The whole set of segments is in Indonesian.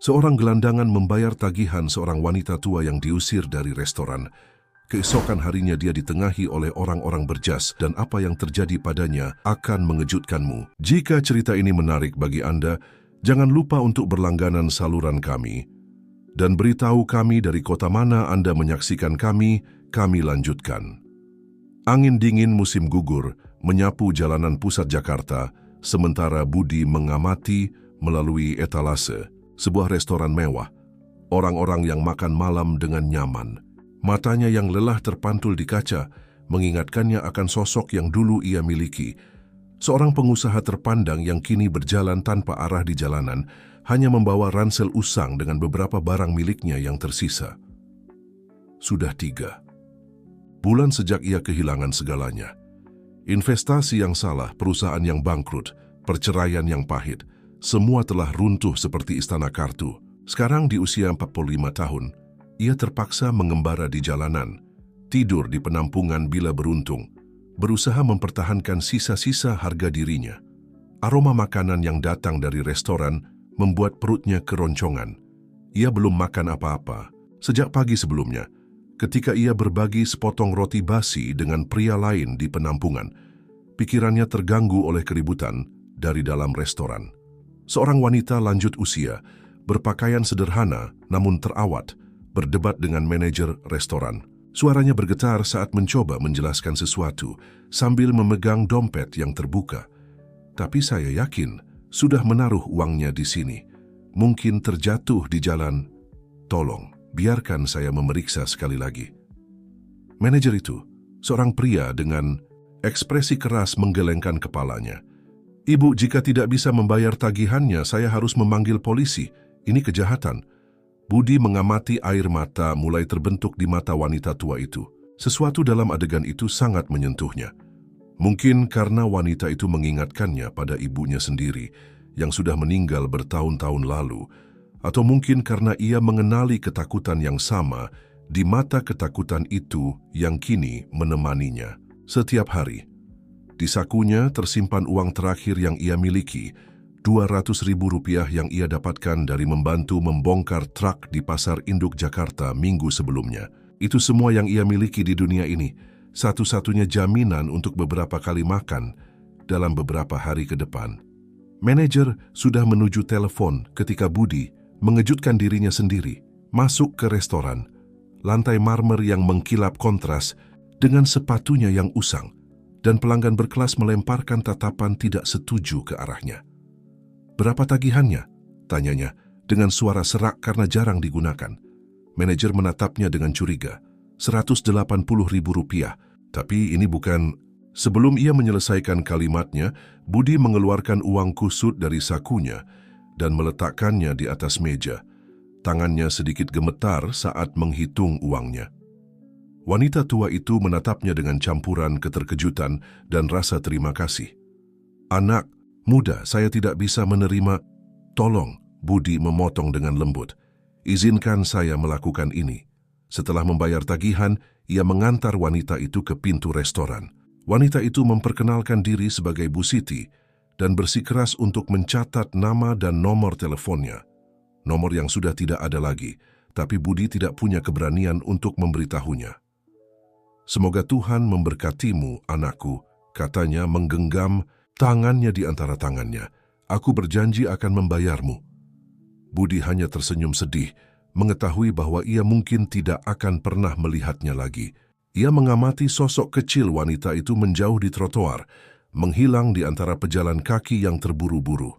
Seorang gelandangan membayar tagihan seorang wanita tua yang diusir dari restoran. Keesokan harinya dia ditengahi oleh orang-orang berjas dan apa yang terjadi padanya akan mengejutkanmu. Jika cerita ini menarik bagi Anda, jangan lupa untuk berlangganan saluran kami dan beritahu kami dari kota mana Anda menyaksikan kami lanjutkan. Angin dingin musim gugur menyapu jalanan pusat Jakarta, sementara Budi mengamati melalui etalase sebuah restoran mewah. Orang-orang yang makan malam dengan nyaman. Matanya yang lelah terpantul di kaca, mengingatkannya akan sosok yang dulu ia miliki. Seorang pengusaha terpandang yang kini berjalan tanpa arah di jalanan, hanya membawa ransel usang dengan beberapa barang miliknya yang tersisa. Sudah 3 bulan sejak ia kehilangan segalanya. Investasi yang salah, perusahaan yang bangkrut, perceraian yang pahit, semua telah runtuh seperti istana kartu. Sekarang di usia 45 tahun, ia terpaksa mengembara di jalanan, tidur di penampungan bila beruntung, berusaha mempertahankan sisa-sisa harga dirinya. Aroma makanan yang datang dari restoran membuat perutnya keroncongan. Ia belum makan apa-apa sejak pagi sebelumnya, ketika ia berbagi sepotong roti basi dengan pria lain di penampungan. Pikirannya terganggu oleh keributan dari dalam restoran. Seorang wanita lanjut usia, berpakaian sederhana namun terawat, berdebat dengan manajer restoran. Suaranya bergetar saat mencoba menjelaskan sesuatu sambil memegang dompet yang terbuka. Tapi saya yakin sudah menaruh uangnya di sini. Mungkin terjatuh di jalan. Tolong, biarkan saya memeriksa sekali lagi. Manajer itu, seorang pria dengan ekspresi keras menggelengkan kepalanya. Ibu, jika tidak bisa membayar tagihannya, saya harus memanggil polisi. Ini kejahatan. Budi mengamati air mata mulai terbentuk di mata wanita tua itu. Sesuatu dalam adegan itu sangat menyentuhnya. Mungkin karena wanita itu mengingatkannya pada ibunya sendiri yang sudah meninggal bertahun-tahun lalu, atau mungkin karena ia mengenali ketakutan yang sama di mata ketakutan itu yang kini menemaninya. Setiap hari, di sakunya tersimpan uang terakhir yang ia miliki, Rp200.000 yang ia dapatkan dari membantu membongkar truk di Pasar Induk Jakarta minggu sebelumnya. Itu semua yang ia miliki di dunia ini, satu-satunya jaminan untuk beberapa kali makan dalam beberapa hari ke depan. Manajer sudah menuju telepon ketika Budi mengejutkan dirinya sendiri, masuk ke restoran. Lantai marmer yang mengkilap kontras dengan sepatunya yang usang, dan pelanggan berkelas melemparkan tatapan tidak setuju ke arahnya. "Berapa tagihannya?" tanyanya dengan suara serak karena jarang digunakan. Manajer menatapnya dengan curiga. Rp180.000, tapi ini bukan... Sebelum ia menyelesaikan kalimatnya, Budi mengeluarkan uang kusut dari sakunya dan meletakkannya di atas meja. Tangannya sedikit gemetar saat menghitung uangnya. Wanita tua itu menatapnya dengan campuran keterkejutan dan rasa terima kasih. "Anak muda, saya tidak bisa menerima..." "Tolong," Budi memotong dengan lembut. "Izinkan saya melakukan ini." Setelah membayar tagihan, ia mengantar wanita itu ke pintu restoran. Wanita itu memperkenalkan diri sebagai Bu Siti dan bersikeras untuk mencatat nama dan nomor teleponnya. Nomor yang sudah tidak ada lagi, tapi Budi tidak punya keberanian untuk memberitahunya. "Semoga Tuhan memberkatimu, anakku," katanya menggenggam tangannya di antara tangannya. "Aku berjanji akan membayarmu." Budi hanya tersenyum sedih, mengetahui bahwa ia mungkin tidak akan pernah melihatnya lagi. Ia mengamati sosok kecil wanita itu menjauh di trotoar, menghilang di antara pejalan kaki yang terburu-buru.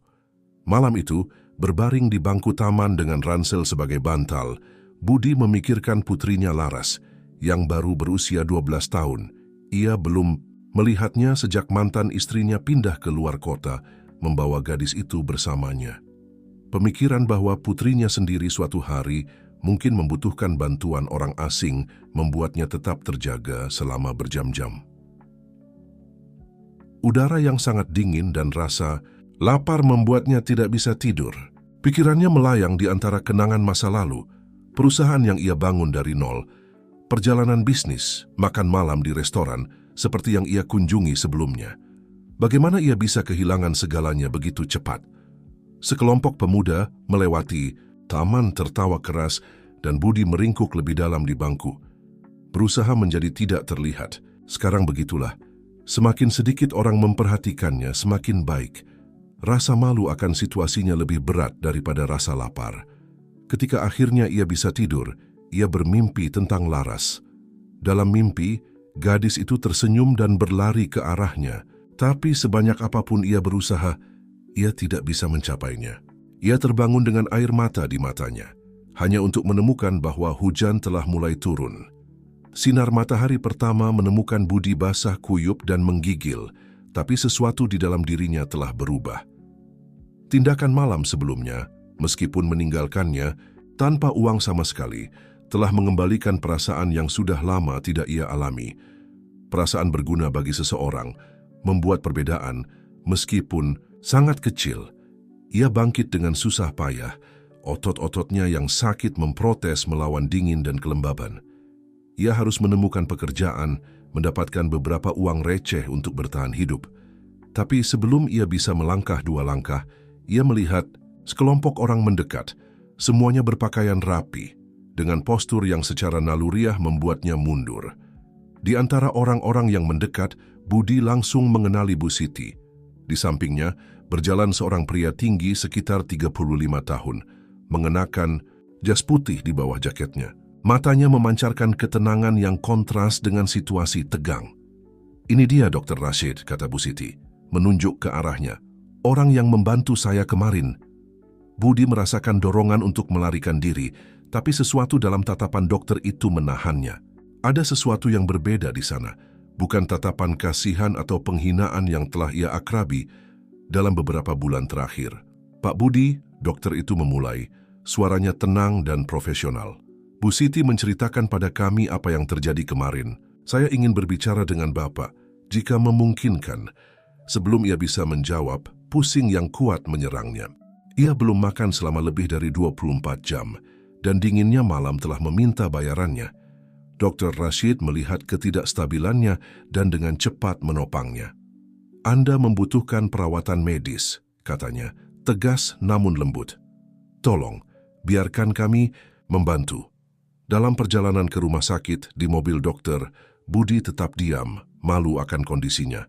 Malam itu, berbaring di bangku taman dengan ransel sebagai bantal, Budi memikirkan putrinya Laras, yang baru berusia 12 tahun. Ia belum melihatnya sejak mantan istrinya pindah ke luar kota, membawa gadis itu bersamanya. Pemikiran bahwa putrinya sendiri suatu hari mungkin membutuhkan bantuan orang asing membuatnya tetap terjaga selama berjam-jam. Udara yang sangat dingin dan rasa lapar membuatnya tidak bisa tidur. Pikirannya melayang di antara kenangan masa lalu, perusahaan yang ia bangun dari nol, perjalanan bisnis, makan malam di restoran seperti yang ia kunjungi sebelumnya. Bagaimana ia bisa kehilangan segalanya begitu cepat? Sekelompok pemuda melewati Taman tertawa keras dan Budi meringkuk lebih dalam di bangku. Berusaha menjadi tidak terlihat. Sekarang begitulah. Semakin sedikit orang memperhatikannya, semakin baik. Rasa malu akan situasinya lebih berat daripada rasa lapar. Ketika akhirnya ia bisa tidur, ia bermimpi tentang Laras. Dalam mimpi, gadis itu tersenyum dan berlari ke arahnya. Tapi sebanyak apapun ia berusaha, ia tidak bisa mencapainya. Ia terbangun dengan air mata di matanya, hanya untuk menemukan bahwa hujan telah mulai turun. Sinar matahari pertama menemukan Budi basah kuyup dan menggigil, tapi sesuatu di dalam dirinya telah berubah. Tindakan malam sebelumnya, meskipun meninggalkannya tanpa uang sama sekali, telah mengembalikan perasaan yang sudah lama tidak ia alami. Perasaan berguna bagi seseorang, membuat perbedaan, meskipun sangat kecil. Ia bangkit dengan susah payah, otot-ototnya yang sakit memprotes melawan dingin dan kelembaban. Ia harus menemukan pekerjaan, mendapatkan beberapa uang receh untuk bertahan hidup. Tapi sebelum ia bisa melangkah 2 langkah, ia melihat sekelompok orang mendekat. Semuanya berpakaian rapi, dengan postur yang secara naluriah membuatnya mundur. Di antara orang-orang yang mendekat, Budi langsung mengenali Bu Siti. Di sampingnya, berjalan seorang pria tinggi sekitar 35 tahun, mengenakan jas putih di bawah jaketnya. Matanya memancarkan ketenangan yang kontras dengan situasi tegang. "Ini dia, Dr. Rashid," kata Bu Siti, menunjuk ke arahnya. "Orang yang membantu saya kemarin." Budi merasakan dorongan untuk melarikan diri, tapi sesuatu dalam tatapan dokter itu menahannya. Ada sesuatu yang berbeda di sana, bukan tatapan kasihan atau penghinaan yang telah ia akrabi dalam beberapa bulan terakhir. "Pak Budi," dokter itu memulai, suaranya tenang dan profesional. "Bu Siti menceritakan pada kami apa yang terjadi kemarin. Saya ingin berbicara dengan Bapak, jika memungkinkan." Sebelum ia bisa menjawab, pusing yang kuat menyerangnya. Ia belum makan selama lebih dari 24 jam, dan dinginnya malam telah meminta bayarannya. Dr. Rashid melihat ketidakstabilannya dan dengan cepat menopangnya. "Anda membutuhkan perawatan medis," katanya, tegas namun lembut. "Tolong, biarkan kami membantu." Dalam perjalanan ke rumah sakit di mobil dokter, Budi tetap diam, malu akan kondisinya.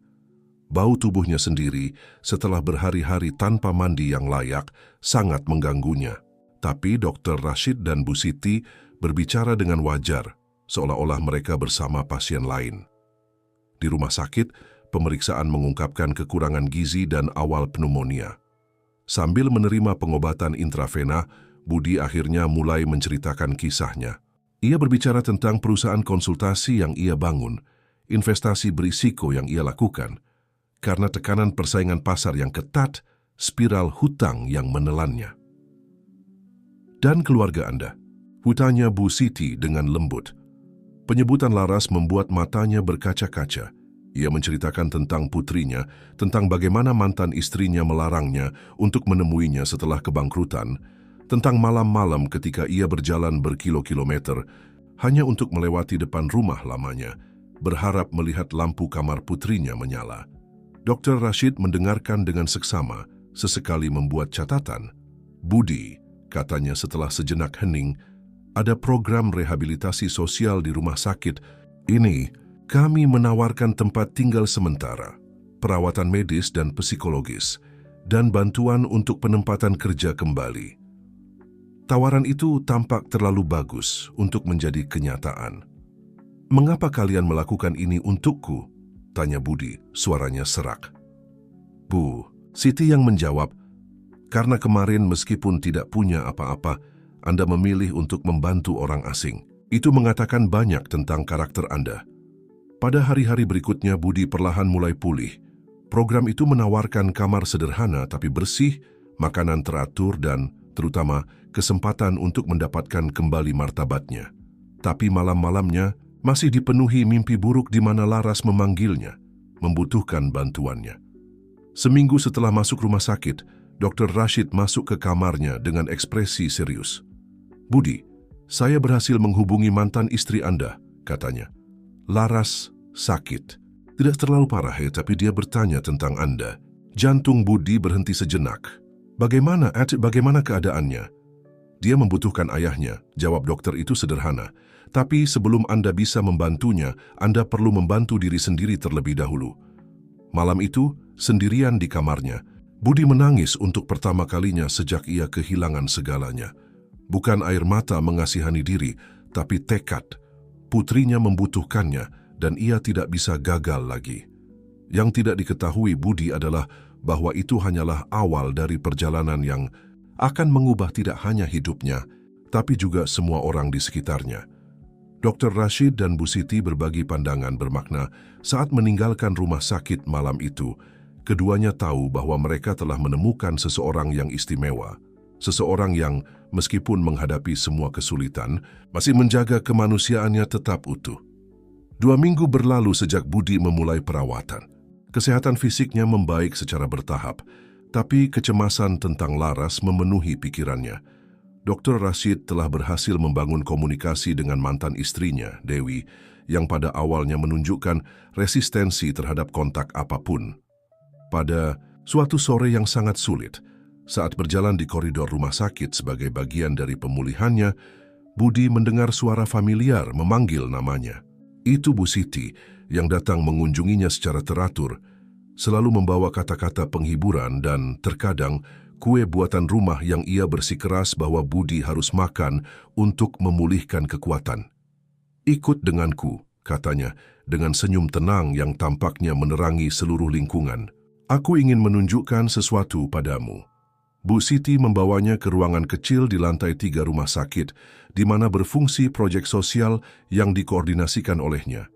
Bau tubuhnya sendiri setelah berhari-hari tanpa mandi yang layak sangat mengganggunya. Tapi Dr. Rashid dan Bu Siti berbicara dengan wajar, seolah-olah mereka bersama pasien lain. Di rumah sakit, pemeriksaan mengungkapkan kekurangan gizi dan awal pneumonia. Sambil menerima pengobatan intravena, Budi akhirnya mulai menceritakan kisahnya. Ia berbicara tentang perusahaan konsultasi yang ia bangun, investasi berisiko yang ia lakukan, karena tekanan persaingan pasar yang ketat, spiral hutang yang menelannya. "Dan keluarga Anda?" hutanya Bu Siti dengan lembut. Penyebutan Laras membuat matanya berkaca-kaca. Ia menceritakan tentang putrinya, tentang bagaimana mantan istrinya melarangnya untuk menemuinya setelah kebangkrutan, tentang malam-malam ketika ia berjalan berkilo-kilometer hanya untuk melewati depan rumah lamanya, berharap melihat lampu kamar putrinya menyala. Dr. Rashid mendengarkan dengan seksama, sesekali membuat catatan. "Budi," katanya setelah sejenak hening, "ada program rehabilitasi sosial di rumah sakit ini. Kami menawarkan tempat tinggal sementara, perawatan medis dan psikologis, dan bantuan untuk penempatan kerja kembali." Tawaran itu tampak terlalu bagus untuk menjadi kenyataan. "Mengapa kalian melakukan ini untukku?" tanya Budi, suaranya serak. Bu Siti yang menjawab, "Karena kemarin meskipun tidak punya apa-apa, Anda memilih untuk membantu orang asing. Itu mengatakan banyak tentang karakter Anda." Pada hari-hari berikutnya, Budi perlahan mulai pulih. Program itu menawarkan kamar sederhana tapi bersih, makanan teratur dan, terutama, kesempatan untuk mendapatkan kembali martabatnya. Tapi malam-malamnya masih dipenuhi mimpi buruk di mana Laras memanggilnya, membutuhkan bantuannya. Seminggu setelah masuk rumah sakit, Dr. Rashid masuk ke kamarnya dengan ekspresi serius. "Budi, saya berhasil menghubungi mantan istri Anda," katanya. "Laras sakit. Tidak terlalu parah tapi dia bertanya tentang Anda." Jantung Budi berhenti sejenak. Bagaimana keadaannya?" Dia membutuhkan ayahnya, jawab dokter itu sederhana. Tapi sebelum Anda bisa membantunya, Anda perlu membantu diri sendiri terlebih dahulu. Malam itu, sendirian di kamarnya, Budi menangis untuk pertama kalinya sejak ia kehilangan segalanya. Bukan air mata mengasihani diri, tapi tekad. Putrinya membutuhkannya dan ia tidak bisa gagal lagi. Yang tidak diketahui Budi adalah bahwa itu hanyalah awal dari perjalanan yang akan mengubah tidak hanya hidupnya, tapi juga semua orang di sekitarnya. Dr. Rashid dan Bu Siti berbagi pandangan bermakna saat meninggalkan rumah sakit malam itu. Keduanya tahu bahwa mereka telah menemukan seseorang yang istimewa. Seseorang yang, meskipun menghadapi semua kesulitan, masih menjaga kemanusiaannya tetap utuh. 2 minggu berlalu sejak Budi memulai perawatan. Kesehatan fisiknya membaik secara bertahap, tapi kecemasan tentang Laras memenuhi pikirannya. Dr. Rashid telah berhasil membangun komunikasi dengan mantan istrinya, Dewi, yang pada awalnya menunjukkan resistensi terhadap kontak apapun. Pada suatu sore yang sangat sulit, saat berjalan di koridor rumah sakit sebagai bagian dari pemulihannya, Budi mendengar suara familiar memanggil namanya. Itu Bu Siti yang datang mengunjunginya secara teratur, selalu membawa kata-kata penghiburan dan terkadang kue buatan rumah yang ia bersikeras bahwa Budi harus makan untuk memulihkan kekuatan. "Ikut denganku," katanya, dengan senyum tenang yang tampaknya menerangi seluruh lingkungan. "Aku ingin menunjukkan sesuatu padamu." Bu Siti membawanya ke ruangan kecil di lantai 3 rumah sakit, di mana berfungsi proyek sosial yang dikoordinasikan olehnya.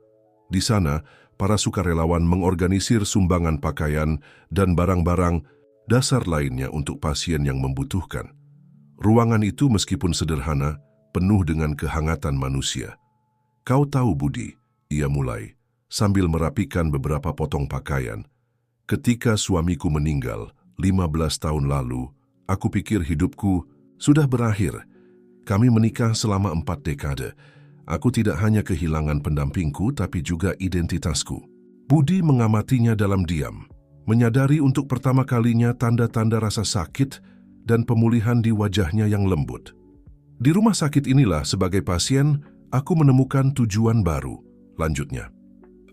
Di sana, para sukarelawan mengorganisir sumbangan pakaian dan barang-barang dasar lainnya untuk pasien yang membutuhkan. Ruangan itu meskipun sederhana, penuh dengan kehangatan manusia. "Kau tahu Budi," ia mulai, sambil merapikan beberapa potong pakaian. "Ketika suamiku meninggal, 15 tahun lalu, aku pikir hidupku sudah berakhir. Kami menikah selama 4 dekade. Aku tidak hanya kehilangan pendampingku, tapi juga identitasku." Budi mengamatinya dalam diam, menyadari untuk pertama kalinya tanda-tanda rasa sakit dan pemulihan di wajahnya yang lembut. "Di rumah sakit inilah sebagai pasien, aku menemukan tujuan baru," lanjutnya.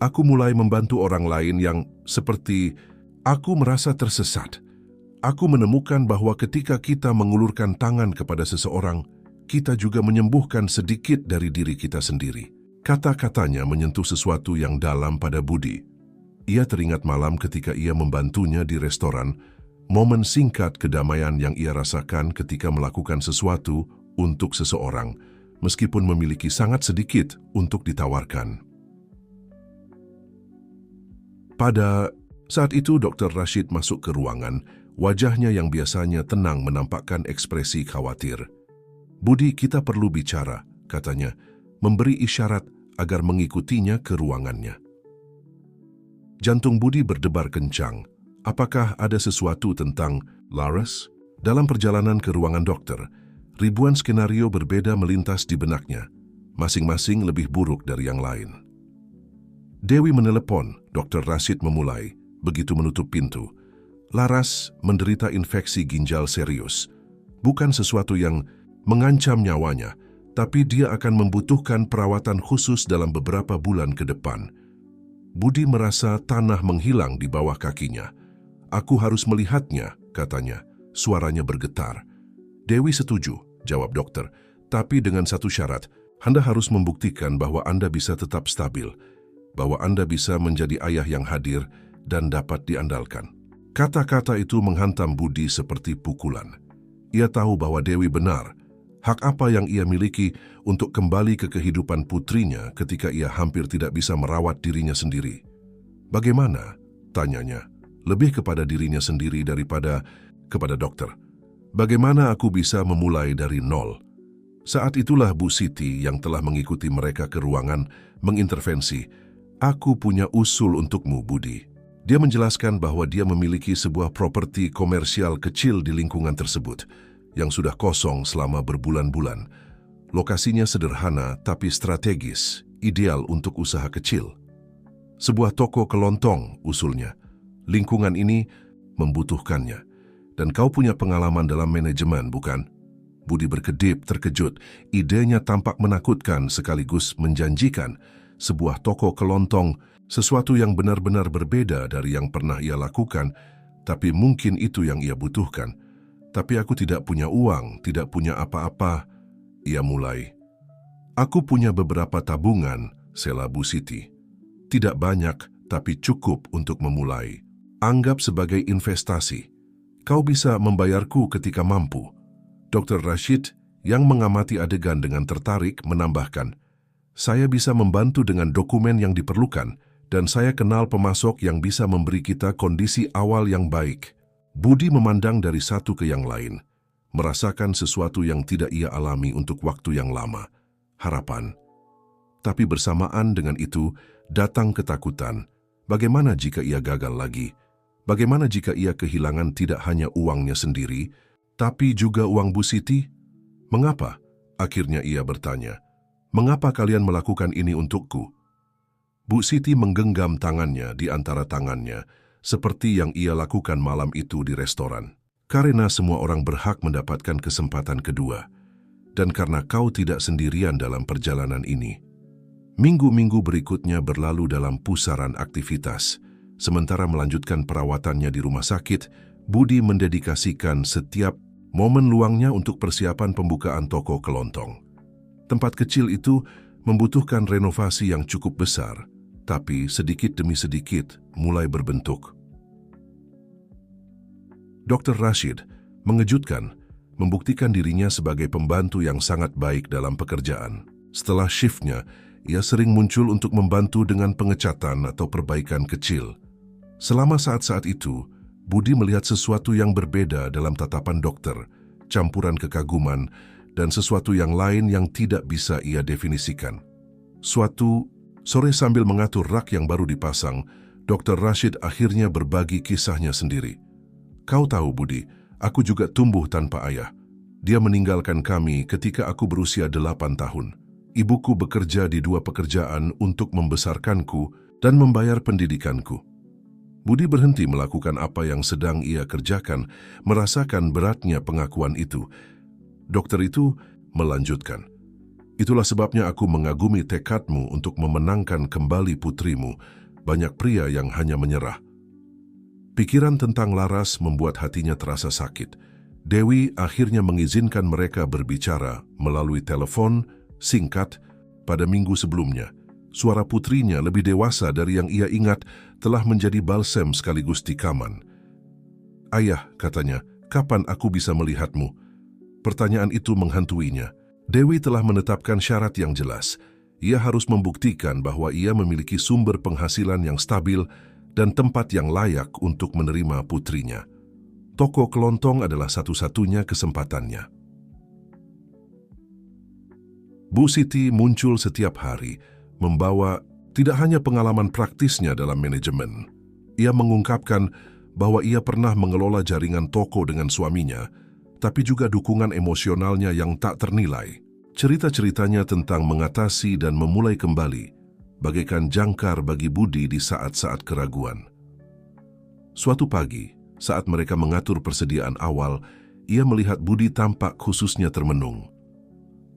"Aku mulai membantu orang lain yang seperti aku merasa tersesat. Aku menemukan bahwa ketika kita mengulurkan tangan kepada seseorang, kita juga menyembuhkan sedikit dari diri kita sendiri." Kata-katanya menyentuh sesuatu yang dalam pada Budi. Ia teringat malam ketika ia membantunya di restoran, momen singkat kedamaian yang ia rasakan ketika melakukan sesuatu untuk seseorang, meskipun memiliki sangat sedikit untuk ditawarkan. Pada saat itu Dr. Rashid masuk ke ruangan. Wajahnya yang biasanya tenang menampakkan ekspresi khawatir. "Budi, kita perlu bicara," katanya, memberi isyarat agar mengikutinya ke ruangannya. Jantung Budi berdebar kencang. Apakah ada sesuatu tentang Laras? Dalam perjalanan ke ruangan dokter, ribuan skenario berbeda melintas di benaknya, masing-masing lebih buruk dari yang lain. "Dewi menelepon," Dr. Rashid memulai, begitu menutup pintu. "Laras menderita infeksi ginjal serius. Bukan sesuatu yang mengancam nyawanya, tapi dia akan membutuhkan perawatan khusus dalam beberapa bulan ke depan." Budi merasa tanah menghilang di bawah kakinya. "Aku harus melihatnya," katanya, suaranya bergetar. "Dewi setuju," jawab dokter, "tapi dengan satu syarat. Anda harus membuktikan bahwa Anda bisa tetap stabil, bahwa Anda bisa menjadi ayah yang hadir dan dapat diandalkan." Kata-kata itu menghantam Budi seperti pukulan. Ia tahu bahwa Dewi benar. Hak apa yang ia miliki untuk kembali ke kehidupan putrinya ketika ia hampir tidak bisa merawat dirinya sendiri? "Bagaimana?" tanyanya, lebih kepada dirinya sendiri daripada kepada dokter. "Bagaimana aku bisa memulai dari nol?" Saat itulah Bu Siti yang telah mengikuti mereka ke ruangan mengintervensi. "Aku punya usul untukmu, Budi." Dia menjelaskan bahwa dia memiliki sebuah properti komersial kecil di lingkungan tersebut, yang sudah kosong selama berbulan-bulan. Lokasinya sederhana tapi strategis, ideal untuk usaha kecil. Sebuah toko kelontong, usulnya. Lingkungan ini membutuhkannya. Dan kau punya pengalaman dalam manajemen, bukan? Budi berkedip terkejut. Idenya tampak menakutkan sekaligus menjanjikan. Sebuah toko kelontong, sesuatu yang benar-benar berbeda dari yang pernah ia lakukan, tapi mungkin itu yang ia butuhkan. Tapi aku tidak punya uang, tidak punya apa-apa. Ia mulai. Aku punya beberapa tabungan, sela Bu Siti. Tidak banyak, tapi cukup untuk memulai. Anggap sebagai investasi. Kau bisa membayarku ketika mampu. Dr. Rashid yang mengamati adegan dengan tertarik menambahkan, saya bisa membantu dengan dokumen yang diperlukan dan saya kenal pemasok yang bisa memberi kita kondisi awal yang baik. Budi memandang dari satu ke yang lain, merasakan sesuatu yang tidak ia alami untuk waktu yang lama, harapan. Tapi bersamaan dengan itu, datang ketakutan. Bagaimana jika ia gagal lagi? Bagaimana jika ia kehilangan tidak hanya uangnya sendiri, tapi juga uang Bu Siti? Mengapa? Akhirnya ia bertanya. Mengapa kalian melakukan ini untukku? Bu Siti menggenggam tangannya di antara tangannya, seperti yang ia lakukan malam itu di restoran. Karena semua orang berhak mendapatkan kesempatan kedua. Dan karena kau tidak sendirian dalam perjalanan ini. Minggu-minggu berikutnya berlalu dalam pusaran aktivitas. Sementara melanjutkan perawatannya di rumah sakit, Budi mendedikasikan setiap momen luangnya untuk persiapan pembukaan toko kelontong. Tempat kecil itu membutuhkan renovasi yang cukup besar, tapi sedikit demi sedikit mulai berbentuk. Dr. Rashid mengejutkan, membuktikan dirinya sebagai pembantu yang sangat baik dalam pekerjaan. Setelah shiftnya, ia sering muncul untuk membantu dengan pengecatan atau perbaikan kecil. Selama saat-saat itu, Budi melihat sesuatu yang berbeda dalam tatapan dokter, campuran kekaguman, dan sesuatu yang lain yang tidak bisa ia definisikan. Suatu sore sambil mengatur rak yang baru dipasang, Dr. Rashid akhirnya berbagi kisahnya sendiri. Kau tahu Budi, aku juga tumbuh tanpa ayah. Dia meninggalkan kami ketika aku berusia 8 tahun. Ibuku bekerja di 2 pekerjaan untuk membesarkanku dan membayar pendidikanku. Budi berhenti melakukan apa yang sedang ia kerjakan, merasakan beratnya pengakuan itu. Dokter itu melanjutkan, itulah sebabnya aku mengagumi tekadmu untuk memenangkan kembali putrimu. Banyak pria yang hanya menyerah. Pikiran tentang Laras membuat hatinya terasa sakit. Dewi akhirnya mengizinkan mereka berbicara melalui telepon singkat pada minggu sebelumnya. Suara putrinya lebih dewasa dari yang ia ingat telah menjadi balsem sekaligus tikaman. Ayah, katanya, kapan aku bisa melihatmu? Pertanyaan itu menghantuinya. Dewi telah menetapkan syarat yang jelas. Ia harus membuktikan bahwa ia memiliki sumber penghasilan yang stabil dan tempat yang layak untuk menerima putrinya. Toko kelontong adalah satu-satunya kesempatannya. Bu Siti muncul setiap hari, membawa tidak hanya pengalaman praktisnya dalam manajemen. Ia mengungkapkan bahwa ia pernah mengelola jaringan toko dengan suaminya, tapi juga dukungan emosionalnya yang tak ternilai. Cerita-ceritanya tentang mengatasi dan memulai kembali, bagaikan jangkar bagi Budi di saat-saat keraguan. Suatu pagi, saat mereka mengatur persediaan awal, ia melihat Budi tampak khususnya termenung.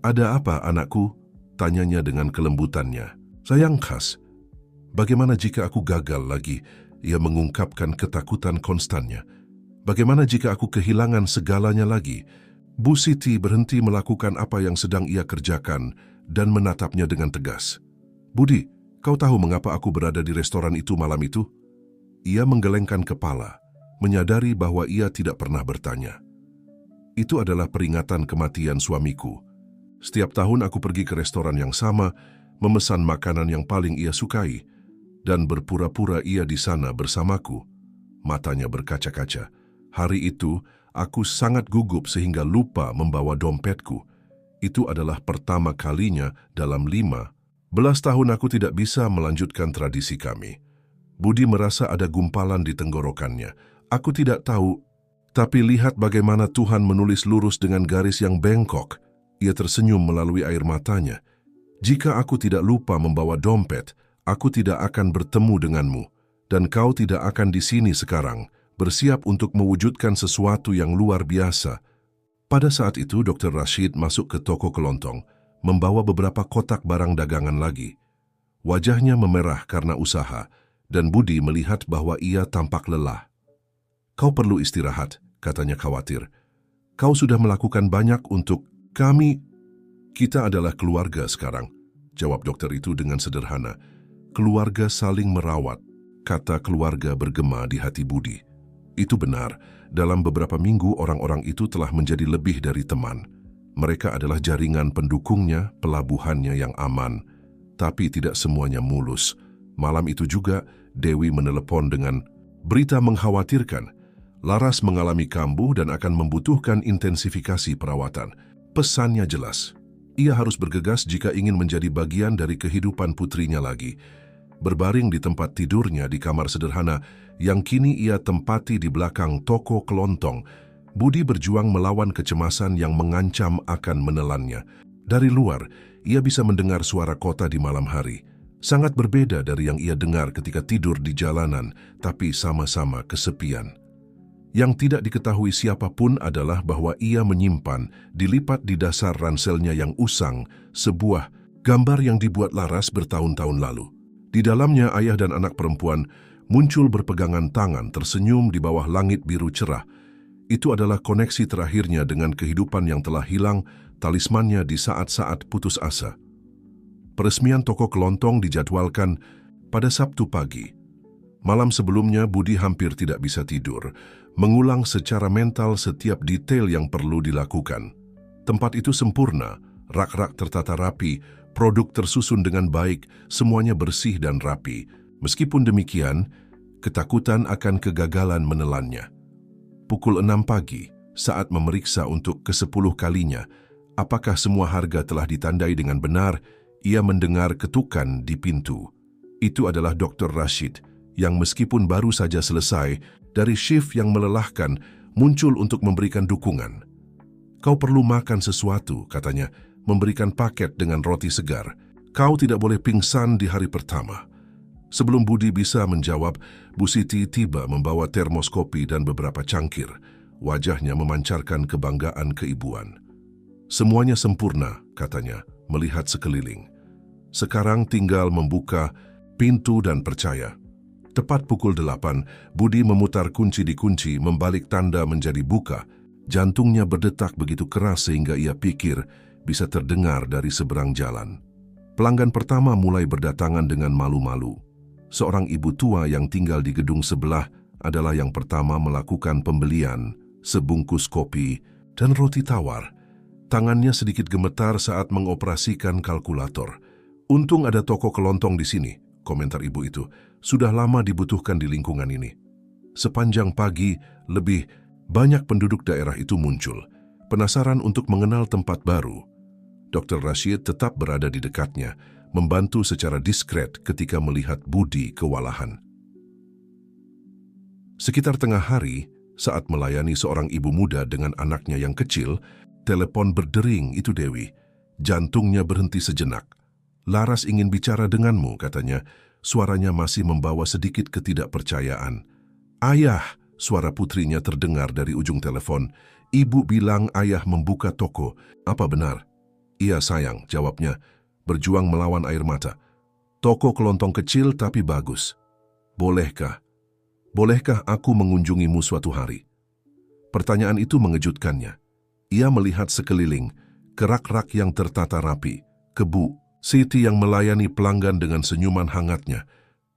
Ada apa, anakku? Tanyanya dengan kelembutannya. Sayang khas, bagaimana jika aku gagal lagi? Ia mengungkapkan ketakutan konstannya. Bagaimana jika aku kehilangan segalanya lagi? Bu Siti berhenti melakukan apa yang sedang ia kerjakan dan menatapnya dengan tegas. Budi, kau tahu mengapa aku berada di restoran itu malam itu? Ia menggelengkan kepala, menyadari bahwa ia tidak pernah bertanya. Itu adalah peringatan kematian suamiku. Setiap tahun aku pergi ke restoran yang sama, memesan makanan yang paling ia sukai, dan berpura-pura ia di sana bersamaku. Matanya berkaca-kaca. Hari itu, aku sangat gugup sehingga lupa membawa dompetku. Itu adalah pertama kalinya dalam 15 tahun aku tidak bisa melanjutkan tradisi kami. Budi merasa ada gumpalan di tenggorokannya. Aku tidak tahu, tapi lihat bagaimana Tuhan menulis lurus dengan garis yang bengkok. Ia tersenyum melalui air matanya. Jika aku tidak lupa membawa dompet, aku tidak akan bertemu denganmu, dan kau tidak akan di sini sekarang, bersiap untuk mewujudkan sesuatu yang luar biasa. Pada saat itu, Dr. Rashid masuk ke toko kelontong, membawa beberapa kotak barang dagangan lagi. Wajahnya memerah karena usaha, dan Budi melihat bahwa ia tampak lelah. "Kau perlu istirahat," katanya khawatir. "Kau sudah melakukan banyak untuk kami." "Kita adalah keluarga sekarang," jawab dokter itu dengan sederhana. "Keluarga saling merawat." Kata keluarga bergema di hati Budi. Itu benar, dalam beberapa minggu orang-orang itu telah menjadi lebih dari teman. Mereka adalah jaringan pendukungnya, pelabuhannya yang aman. Tapi tidak semuanya mulus. Malam itu juga, Dewi menelepon dengan berita mengkhawatirkan. Laras mengalami kambuh dan akan membutuhkan intensifikasi perawatan. Pesannya jelas. Ia harus bergegas jika ingin menjadi bagian dari kehidupan putrinya lagi. Berbaring di tempat tidurnya di kamar sederhana yang kini ia tempati di belakang toko kelontong, Budi berjuang melawan kecemasan yang mengancam akan menelannya. Dari luar, ia bisa mendengar suara kota di malam hari. Sangat berbeda dari yang ia dengar ketika tidur di jalanan, tapi sama-sama kesepian. Yang tidak diketahui siapapun adalah bahwa ia menyimpan, dilipat di dasar ranselnya yang usang, sebuah gambar yang dibuat Laras bertahun-tahun lalu. Di dalamnya ayah dan anak perempuan muncul berpegangan tangan tersenyum di bawah langit biru cerah. Itu adalah koneksi terakhirnya dengan kehidupan yang telah hilang, talismannya di saat-saat putus asa. Peresmian toko kelontong dijadwalkan pada Sabtu pagi. Malam sebelumnya Budi hampir tidak bisa tidur, mengulang secara mental setiap detail yang perlu dilakukan. Tempat itu sempurna, rak-rak tertata rapi, produk tersusun dengan baik, semuanya bersih dan rapi. Meskipun demikian, ketakutan akan kegagalan menelannya. Pukul 6 pagi, saat memeriksa untuk ke-10 kalinya, apakah semua harga telah ditandai dengan benar, ia mendengar ketukan di pintu. Itu adalah Dr. Rashid, yang meskipun baru saja selesai dari shift yang melelahkan, muncul untuk memberikan dukungan. "Kau perlu makan sesuatu," katanya, memberikan paket dengan roti segar. "Kau tidak boleh pingsan di hari pertama." Sebelum Budi bisa menjawab, Bu Siti tiba membawa termos kopi dan beberapa cangkir. Wajahnya memancarkan kebanggaan keibuan. "Semuanya sempurna," katanya, melihat sekeliling. "Sekarang tinggal membuka pintu dan percaya." Tepat pukul 8, Budi memutar kunci di kunci, membalik tanda menjadi buka. Jantungnya berdetak begitu keras sehingga ia pikir bisa terdengar dari seberang jalan. Pelanggan pertama mulai berdatangan dengan malu-malu. Seorang ibu tua yang tinggal di gedung sebelah adalah yang pertama melakukan pembelian, sebungkus kopi dan roti tawar. Tangannya sedikit gemetar saat mengoperasikan kalkulator. "Untung ada toko kelontong di sini," komentar ibu itu. "Sudah lama dibutuhkan di lingkungan ini." Sepanjang pagi, lebih banyak penduduk daerah itu muncul, penasaran untuk mengenal tempat baru. Dr. Rashid tetap berada di dekatnya, membantu secara diskret ketika melihat Budi kewalahan. Sekitar tengah hari, saat melayani seorang ibu muda dengan anaknya yang kecil, telepon berdering. Itu Dewi. Jantungnya berhenti sejenak. "Laras ingin bicara denganmu," katanya. Suaranya masih membawa sedikit ketidakpercayaan. "Ayah," suara putrinya terdengar dari ujung telepon. "Ibu bilang ayah membuka toko. Apa benar?" "Iya sayang," jawabnya, berjuang melawan air mata. "Toko kelontong kecil tapi bagus. Bolehkah aku mengunjungimu suatu hari?" Pertanyaan itu mengejutkannya. Ia melihat sekeliling, kerak-rak yang tertata rapi, ke Bu Siti yang melayani pelanggan dengan senyuman hangatnya,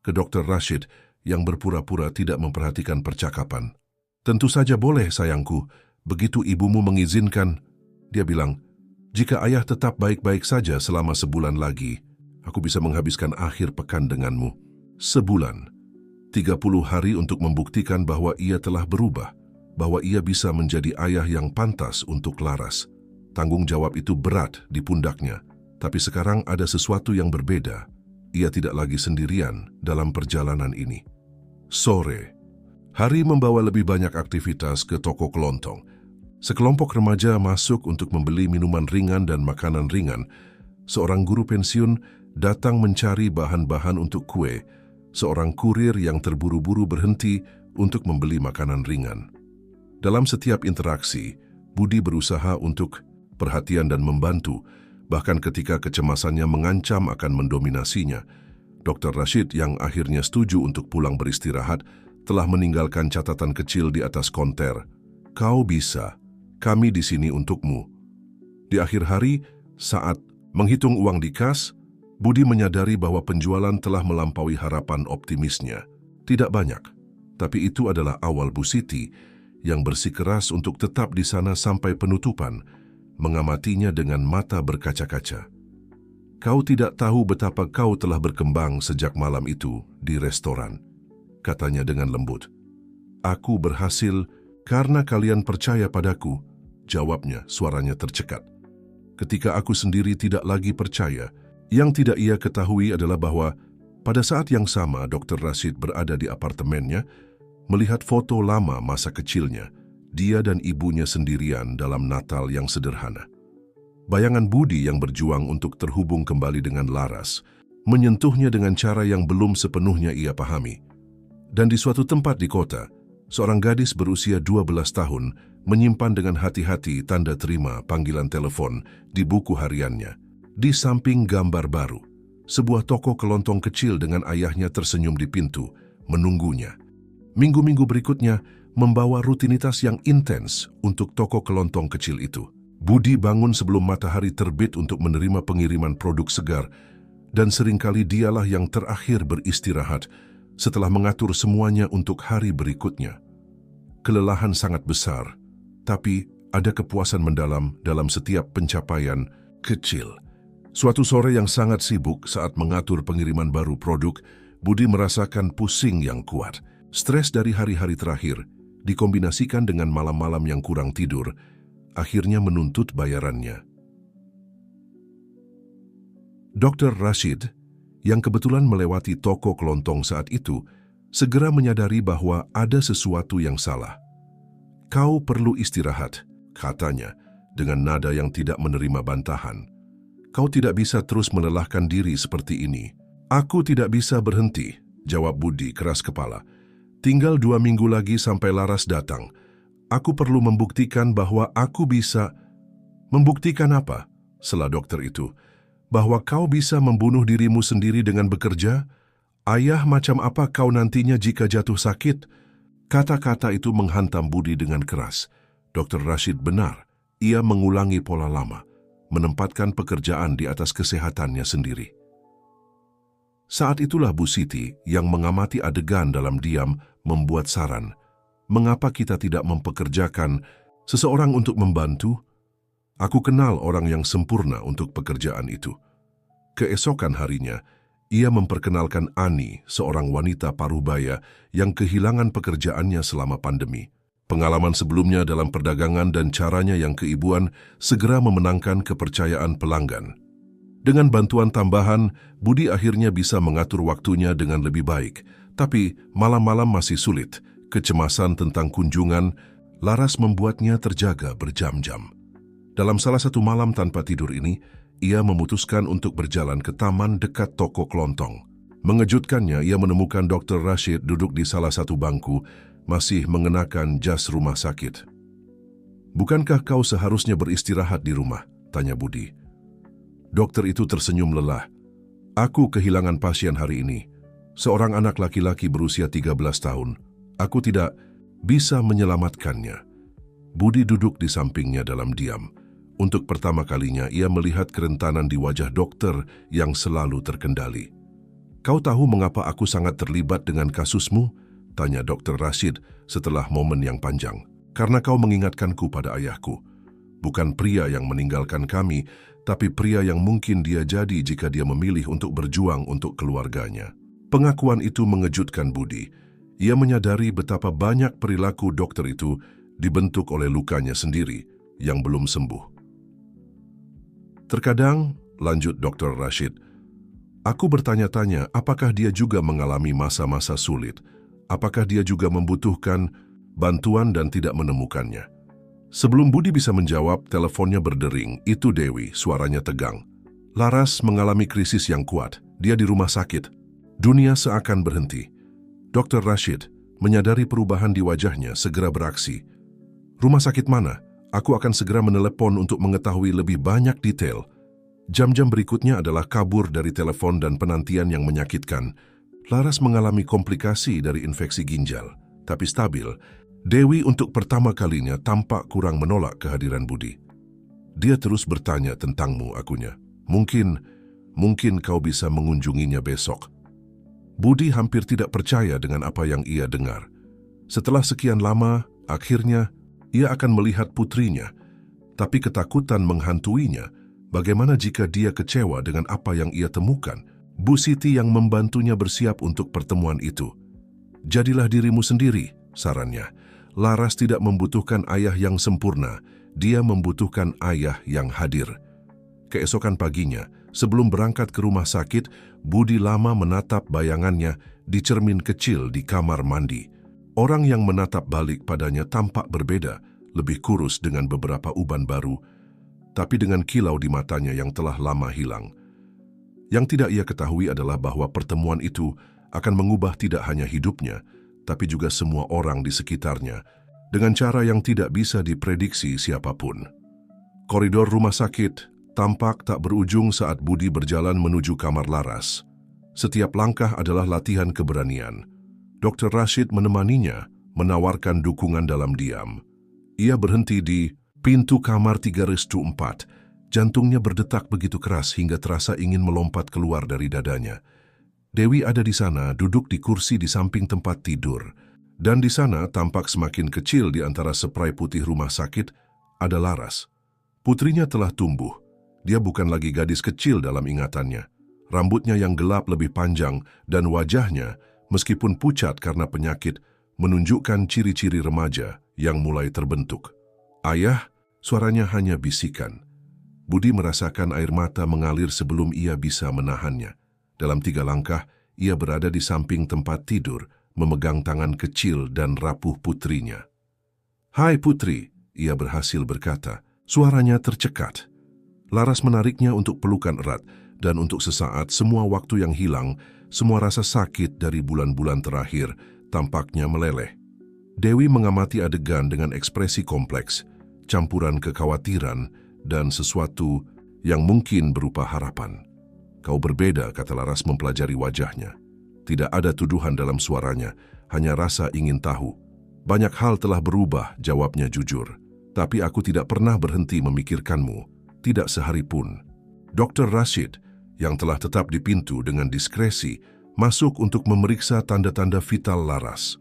ke Dr. Rashid yang berpura-pura tidak memperhatikan percakapan. "Tentu saja boleh sayangku, begitu ibumu mengizinkan." Dia bilang, "Jika ayah tetap baik-baik saja selama sebulan lagi, aku bisa menghabiskan akhir pekan denganmu." Sebulan, 30 hari untuk membuktikan bahwa ia telah berubah, bahwa ia bisa menjadi ayah yang pantas untuk Laras. Tanggung jawab itu berat di pundaknya, tapi sekarang ada sesuatu yang berbeda. Ia tidak lagi sendirian dalam perjalanan ini. Sore, hari membawa lebih banyak aktivitas ke toko kelontong. Sekelompok remaja masuk untuk membeli minuman ringan dan makanan ringan. Seorang guru pensiun datang mencari bahan-bahan untuk kue. Seorang kurir yang terburu-buru berhenti untuk membeli makanan ringan. Dalam setiap interaksi, Budi berusaha untuk perhatian dan membantu, bahkan ketika kecemasannya mengancam akan mendominasinya. Dr. Rashid yang akhirnya setuju untuk pulang beristirahat telah meninggalkan catatan kecil di atas konter. Kau bisa, kami di sini untukmu. Di akhir hari, saat menghitung uang di kas, Budi menyadari bahwa penjualan telah melampaui harapan optimisnya. Tidak banyak, tapi itu adalah awal Bu Siti yang bersikeras untuk tetap di sana sampai penutupan, mengamatinya dengan mata berkaca-kaca. Kau tidak tahu betapa kau telah berkembang sejak malam itu di restoran, katanya dengan lembut. Aku berhasil karena kalian percaya padaku, jawabnya, suaranya tercekat. Ketika aku sendiri tidak lagi percaya, yang tidak ia ketahui adalah bahwa pada saat yang sama Dr. Rashid berada di apartemennya, melihat foto lama masa kecilnya, dia dan ibunya sendirian dalam Natal yang sederhana. Bayangan Budi yang berjuang untuk terhubung kembali dengan Laras, menyentuhnya dengan cara yang belum sepenuhnya ia pahami. Dan di suatu tempat di kota, seorang gadis berusia 12 tahun menyimpan dengan hati-hati tanda terima panggilan telepon di buku hariannya. Di samping gambar baru, sebuah toko kelontong kecil dengan ayahnya tersenyum di pintu, menunggunya. Minggu-minggu berikutnya membawa rutinitas yang intens untuk toko kelontong kecil itu. Budi bangun sebelum matahari terbit untuk menerima pengiriman produk segar, dan seringkali dialah yang terakhir beristirahat setelah mengatur semuanya untuk hari berikutnya. Kelelahan sangat besar, tapi ada kepuasan mendalam dalam setiap pencapaian kecil. Suatu sore yang sangat sibuk saat mengatur pengiriman baru produk, Budi merasakan pusing yang kuat. Stres dari hari-hari terakhir, dikombinasikan dengan malam-malam yang kurang tidur, akhirnya menuntut bayarannya. Dr. Rashid, yang kebetulan melewati toko kelontong saat itu, segera menyadari bahwa ada sesuatu yang salah. Kau perlu istirahat, katanya, dengan nada yang tidak menerima bantahan. Kau tidak bisa terus melelahkan diri seperti ini. Aku tidak bisa berhenti, jawab Budi keras kepala. Tinggal 2 minggu lagi sampai Laras datang. Aku perlu membuktikan bahwa aku bisa. Membuktikan apa? Sela dokter itu. Bahwa kau bisa membunuh dirimu sendiri dengan bekerja? Ayah macam apa kau nantinya jika jatuh sakit? Kata-kata itu menghantam Budi dengan keras. Dr. Rashid benar. Ia mengulangi pola lama, menempatkan pekerjaan di atas kesehatannya sendiri. Saat itulah Bu Siti yang mengamati adegan dalam diam membuat saran. Mengapa kita tidak mempekerjakan seseorang untuk membantu? Aku kenal orang yang sempurna untuk pekerjaan itu. Keesokan harinya, ia memperkenalkan Ani, seorang wanita parubaya yang kehilangan pekerjaannya selama pandemi. Pengalaman sebelumnya dalam perdagangan dan caranya yang keibuan segera memenangkan kepercayaan pelanggan. Dengan bantuan tambahan, Budi akhirnya bisa mengatur waktunya dengan lebih baik. Tapi malam-malam masih sulit. Kecemasan tentang kunjungan, Laras membuatnya terjaga berjam-jam. Dalam salah satu malam tanpa tidur ini, ia memutuskan untuk berjalan ke taman dekat toko kelontong. Mengejutkannya, ia menemukan Dr. Rashid duduk di salah satu bangku, masih mengenakan jas rumah sakit. Bukankah kau seharusnya beristirahat di rumah? Tanya Budi. Dokter itu tersenyum lelah. Aku kehilangan pasien hari ini. Seorang anak laki-laki berusia 13 tahun. Aku tidak bisa menyelamatkannya. Budi duduk di sampingnya dalam diam. Untuk pertama kalinya ia melihat kerentanan di wajah dokter yang selalu terkendali. Kau tahu mengapa aku sangat terlibat dengan kasusmu? Tanya Dr. Rashid setelah momen yang panjang. Karena kau mengingatkanku pada ayahku. Bukan pria yang meninggalkan kami, tapi pria yang mungkin dia jadi jika dia memilih untuk berjuang untuk keluarganya. Pengakuan itu mengejutkan Budi. Ia menyadari betapa banyak perilaku dokter itu dibentuk oleh lukanya sendiri yang belum sembuh. Terkadang, lanjut Dr. Rashid, aku bertanya-tanya apakah dia juga mengalami masa-masa sulit, apakah dia juga membutuhkan bantuan dan tidak menemukannya. Sebelum Budi bisa menjawab, teleponnya berdering. Itu Dewi, suaranya tegang. Laras mengalami krisis yang kuat. Dia di rumah sakit. Dunia seakan berhenti. Dr. Rashid menyadari perubahan di wajahnya segera beraksi. Rumah sakit mana? Aku akan segera menelepon untuk mengetahui lebih banyak detail. Jam-jam berikutnya adalah kabur dari telepon dan penantian yang menyakitkan. Laras mengalami komplikasi dari infeksi ginjal, tapi stabil. Dewi untuk pertama kalinya tampak kurang menolak kehadiran Budi. Dia terus bertanya tentangmu, akunya. Mungkin kau bisa mengunjunginya besok. Budi hampir tidak percaya dengan apa yang ia dengar. Setelah sekian lama, akhirnya ia akan melihat putrinya. Tapi ketakutan menghantuinya. Bagaimana jika dia kecewa dengan apa yang ia temukan? Bu Siti yang membantunya bersiap untuk pertemuan itu. Jadilah dirimu sendiri, sarannya. Laras tidak membutuhkan ayah yang sempurna, dia membutuhkan ayah yang hadir. Keesokan paginya, sebelum berangkat ke rumah sakit, Budi lama menatap bayangannya di cermin kecil di kamar mandi. Orang yang menatap balik padanya tampak berbeda, lebih kurus dengan beberapa uban baru, tapi dengan kilau di matanya yang telah lama hilang. Yang tidak ia ketahui adalah bahwa pertemuan itu akan mengubah tidak hanya hidupnya, tapi juga semua orang di sekitarnya, dengan cara yang tidak bisa diprediksi siapapun. Koridor rumah sakit tampak tak berujung saat Budi berjalan menuju kamar Laras. Setiap langkah adalah latihan keberanian. Dr. Rashid menemaninya, menawarkan dukungan dalam diam. Ia berhenti di pintu kamar 3/4. Jantungnya berdetak begitu keras hingga terasa ingin melompat keluar dari dadanya. Dewi ada di sana, duduk di kursi di samping tempat tidur. Dan di sana tampak semakin kecil di antara spray putih rumah sakit, ada Laras. Putrinya telah tumbuh. Dia bukan lagi gadis kecil dalam ingatannya. Rambutnya yang gelap lebih panjang dan wajahnya, meskipun pucat karena penyakit, menunjukkan ciri-ciri remaja yang mulai terbentuk. Ayah, suaranya hanya bisikan. Budi merasakan air mata mengalir sebelum ia bisa menahannya. Dalam 3 langkah, ia berada di samping tempat tidur, memegang tangan kecil dan rapuh putrinya. "Hai Putri," ia berhasil berkata. Suaranya tercekat. Laras menariknya untuk pelukan erat, dan untuk sesaat semua waktu yang hilang, semua rasa sakit dari bulan-bulan terakhir, tampaknya meleleh. Dewi mengamati adegan dengan ekspresi kompleks, campuran kekhawatiran, dan sesuatu yang mungkin berupa harapan. "Kau berbeda," kata Laras mempelajari wajahnya. Tidak ada tuduhan dalam suaranya, hanya rasa ingin tahu. "Banyak hal telah berubah," jawabnya jujur. "Tapi aku tidak pernah berhenti memikirkanmu, tidak sehari pun." Dr. Rashid, yang telah tetap di pintu dengan diskresi, masuk untuk memeriksa tanda-tanda vital Laras.